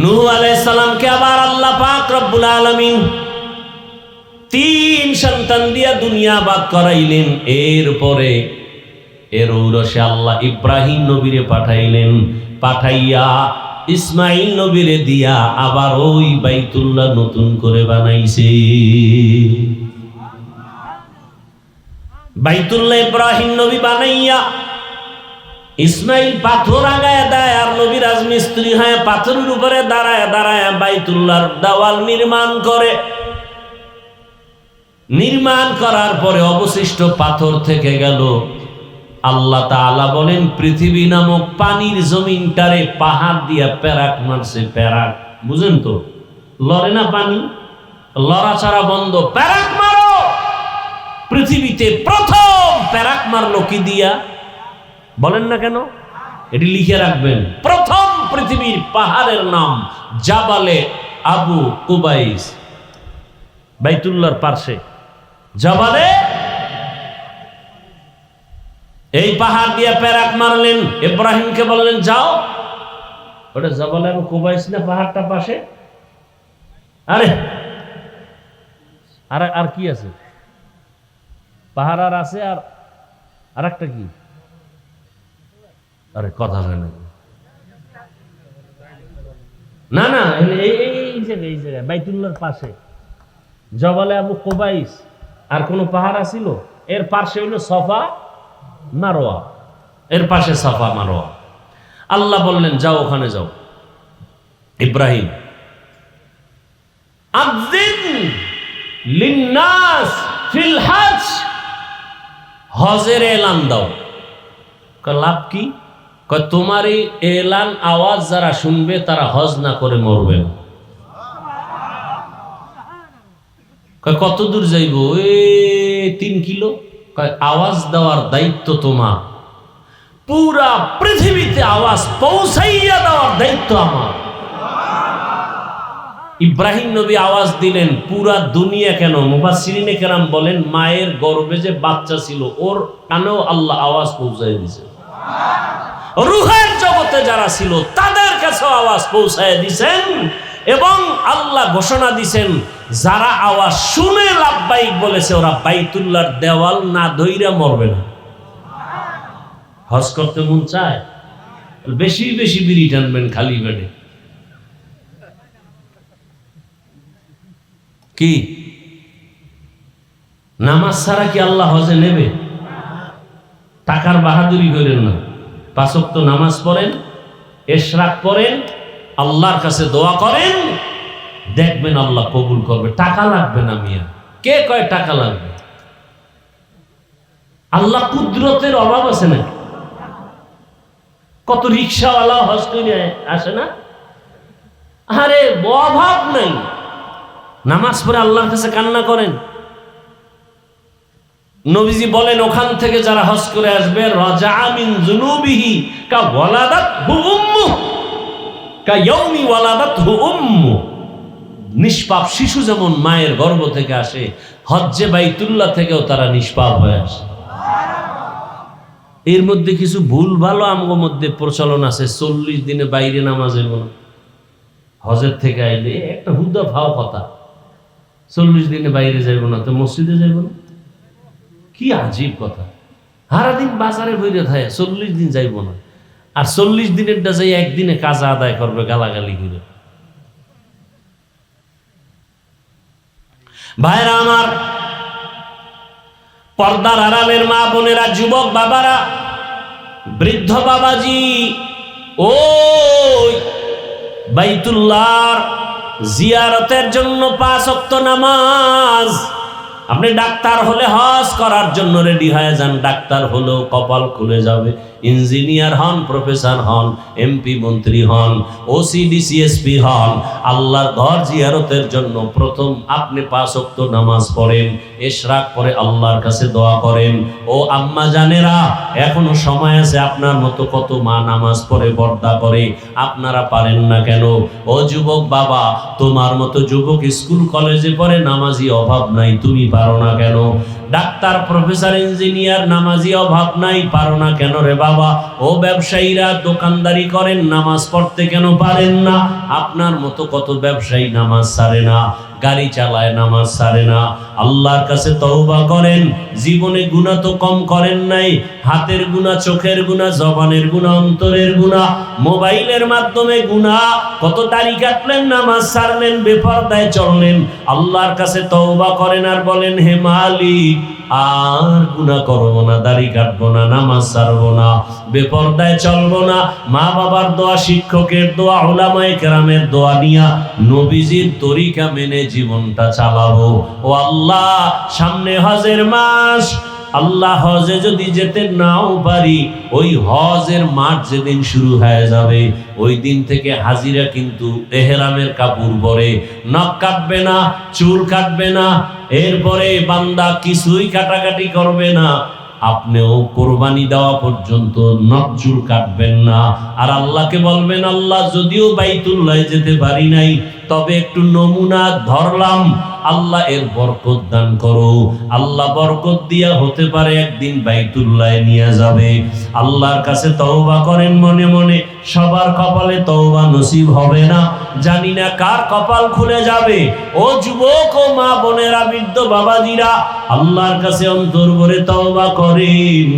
নূহ আলাইহিস সালামকে আবার আল্লাহ পাক রব্বুল আলামিন 3 সন্তান দিয়া দুনিয়া আবাদ করাইলেন। এরপরে এর ঔরসে আল্লাহ ইব্রাহিম নবীরে পাঠাইলেন, পাঠাইয়া ইসমাইল নবীরে দিয়া আবার ওই বাইতুল্লাহ নতুন করে বানাইছে। বাইতুল্লাহ ইব্রাহিম নবী বানাইয়া ইসমাইল পাথর আগায় দেয়, আর নবী রাজমিস্ত্রি হয়ে পাথরের উপরে দাঁড়ায় দাঁড়ায় বাইতুল্লাহর দেওয়াল নির্মাণ করে। নির্মাণ করার পরে অবশিষ্ট পাথর থেকে গেল। আল্লাহ তাআলা বলেন, পৃথিবী নামক পানির জমিনটারে পাহাড় দিয়া প্যারাক মারছে। প্যারাক বুঝেন তো? লড়ে না পানি, লড়াছাড়া বন্ধ, প্যারাক মারো। পৃথিবীতে প্রথম প্যারাক মারলো কি দিয়া? বলেন না কেন? এটি লিখে রাখবেন। প্রথম পৃথিবীর পাহাড়ের নাম জাবালে আবু কুবাইস, বাইতুল্লাহর পাশে জাবালে। এই পাহাড় দিয়ে প্যারাক মারলেন, ইব্রাহিমকে বললেন যাও। ওটা জাবালে আবু কুবাইস না পাহাড়টা পাশে? আরে আর কি আছে? পাহাড় আর আছে, আর একটা কি? আরে কথা হয় না, না না, এই জায়গায় বাইতুল্লাহর পাশে জবালে আবু কুবাইস। আর কোন পাহাড় আছিল? এর পাশে হইল সফা মারোয়া, এর পাশে সফা মারোয়া। আল্লাহ বললেন যাও ওখানে যাও। ইব্রাহিম আযিন লিন্নাস ফিল হজ, হজের এলান দাও। লাভ কি? তোমার এই এলান আওয়াজ যারা শুনবে তারা হজ না করে মরবে না। কত দূর যাইব? 3 কিলো। আওয়াজ দেওয়ার দায়িত্ব তোমার, পুরা পৃথিবীতে আওয়াজ পৌঁছাইয়া দেওয়ার দায়িত্ব আমার। ইব্রাহিম নবী আওয়াজ দিলেন, পুরা দুনিয়া কেন, মুফাসসিরিনে কেরাম বলেন মায়ের গর্ভে যে বাচ্চা ছিল ওর কানেও আল্লাহ আওয়াজ পৌঁছাই দিয়েছে। রূহের জগতে যারা ছিল তাদের কাছে আওয়াজ পৌঁছায় দিয়েছেন। এবং আল্লাহ ঘোষণা দিয়েছেন যারা আওয়াজ শুনে লাব্বাইক বলেছে ওরা বাইতুল্লাহর দেওয়াল না ধইরা মরবে না। হজ করতে মন চায়? বেশি বেশি বিড়ি টানবেন খালি পেটে। কি নামাজ ছাড়া কি আল্লাহ হজে নেবে? টাকার বাহাদুরি করেন না। 5 ওয়াক্ত নামাজ পড়েন, ইশরাক পড়েন, আল্লাহর কাছে দোয়া করেন, দেখবেন আল্লাহ কবুল করবে। টাকা লাগবে না মিয়া। কে কয় টাকা লাগবে? আল্লাহ কুদরতের অভাব আছে না? কত রিক্সাওয়ালা হজ করে আসে না? আরে অভাব নাই। নামাজ পড়ে আল্লাহর কাছে কান্না করেন। নবীজি বলেন ওখান থেকে যারা হজ করে আসবে রাজা মিন যুনুবিহি কা ওয়ালাদাতহু উম্মু কা ইয়াউমি ওয়ালাদাতহু উম্মু। নিষ্পাপ শিশু যেমন মায়ের গর্ভ থেকে আসে, হজ্জে বাইতুল্লাহ থেকেও তারা নিষ্পাপ হয়ে আসে। এর মধ্যে কিছু ভুল ভালো আমগো মধ্যে প্রচলন আছে। 40 দিনে বাইরে নামাজ হইব না, হজের থেকে আইলে একটা হুদা ভাও কথা। 40 দিনে বাইরে যাইব না তো মসজিদে যাইব না? কি আজীব কথা। সারাদিন বাজারে বইরে থাকে, 40 দিন যাইব না। আর 40 দিনেরটা যাই একদিনে কাজা আদায় করবে গালাগালি করে। ভাইরা আমার, পর্দার আড়ালের মা বোনেরা, যুবক বাবারা, বৃদ্ধ বাবাজি, ওই বাইতুল্লাহর জিয়ারতের জন্য 5 ওয়াক্ত নামাজ। আপনি ডাক্তার হলে হজ করার জন্য রেডি হয়ে যান। ডাক্তার হলেও কপাল খুলে যাবে। ইঞ্জিনিয়ার হন, প্রফেসর হন, এমপি মন্ত্রী হন, ওসি ডিসিএসপি হন, আল্লাহর ঘর জিয়ারতের জন্য প্রথম আপনি 5 ওয়াক্ত নামাজ পড়েন, ইশরাক পরে আল্লাহর কাছে দোয়া করেন। ও আম্মা জানেরা, এখনো সময় আছে। আপনার মতো কত মা নামাজ পড়ে পর্দা করে, আপনারা পারেন না কেন? ও যুবক বাবা, তোমার মতো যুবক স্কুল কলেজে পড়ে, নামাজি অভাব নাই, তুমি পারো না কেন? ডাক্তার, প্রফেসর, ইঞ্জিনিয়ার, নামাজি অভাব নাই, পারো না কেন রে বাবা? ও ব্যবসায়ীরা দোকানদারি করেন, নামাজ পড়তে কেন পারেন না? আপনার মতো কত ব্যবসায়ী নামাজ ছাড়ে না, গাড়ি চালায়, নামাজ ছাড়ে না। আল্লাহর কাছে তওবা করেন। জীবনে গুনাহ তো কম করেন নাই। হাতের গুনাহ, চোখের গুনাহ, জবানের গুনাহ, অন্তরের গুনাহ, মোবাইলের মাধ্যমে গুনাহ, কত দাড়ি কাটলেন, নামাজ ছাড়লেন, বেপরদায় চললেন। আল্লাহর কাছে তওবা করেন আর বলেন, হে মালিক, আর গুনাহ করব না, দাড়ি কাটবো না, নামাজ ছাড়বো না, বেপরদায় চলবো না। মা বাবার দোয়া, শিক্ষকের দোয়া, উলামায়ে কেরামের দোয়া নিয়া নবীজির তরিকা মেনে জীবনটা চালাবো। ও আল্লাহ, সামনে হজের মাস। আল্লাহ, হজে যদি যেতে নাও পারি, ওই হজের মাঠ যেদিন শুরু হয়ে যাবে ওই দিন থেকে হাজিরা কিন্তু এহরামের কাপড় পরে, নখ কাটবে না, চুল কাটবে না, এরপরে বান্দা কিছুই কাটাকাটি করবে না। আপনিও কোরবানি দেওয়া পর্যন্ত নখ চুল কাটবেন না। আর আল্লাহকে বলবেন, আল্লাহ যদিও বাইতুল্লাহ যেতে পারি নাই, তবে একটু নমুনা ধরলাম, আল্লাহ এর বরকত দান করো। আল্লাহ বরকত দিয়া হতে পারে একদিন বাইতুল্লাহ নিয়ে যাবে। আল্লাহর কাছে তওবা করেন মনে মনে। সবার কপালে তওবা নসিব হবে না, জানি না কার কপাল খুলে যাবে। ও যুবক, ও মা বোনেরা, বৃদ্ধ বাবাজিরা, আল্লাহর কাছে অন্তর ভরে তওবা করেন।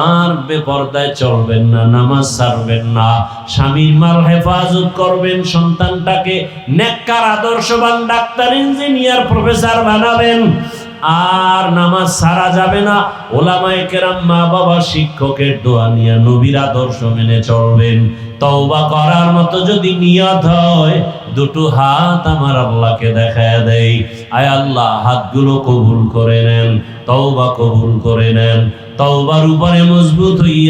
আর বেপরদায় চলবেন না, নামাজ ছাড়বেন না, স্বামীর মাল হেফাজত করবেন, সন্তানটাকে নেককার আদর্শবান ডাক্তার, ইঞ্জিনিয়ার, প্রফেসর বানাবেন। আর নামাজ ছাড়া যাবে না। ওলামায়ে কেরাম, মা বাবা, শিক্ষকের দোয়া নিয়ে নবীর আদর্শ মেনে চলবেন। তওবা করার মতো যদি নিয়ত হয়, দুটো হাত আমার আল্লাহকে দেখায় দেই, আয় আল্লাহ হাতগুলো কবুল করে নেন, তওবা কবুল করে নেন। তওবার উপরে মজবুত হইয়া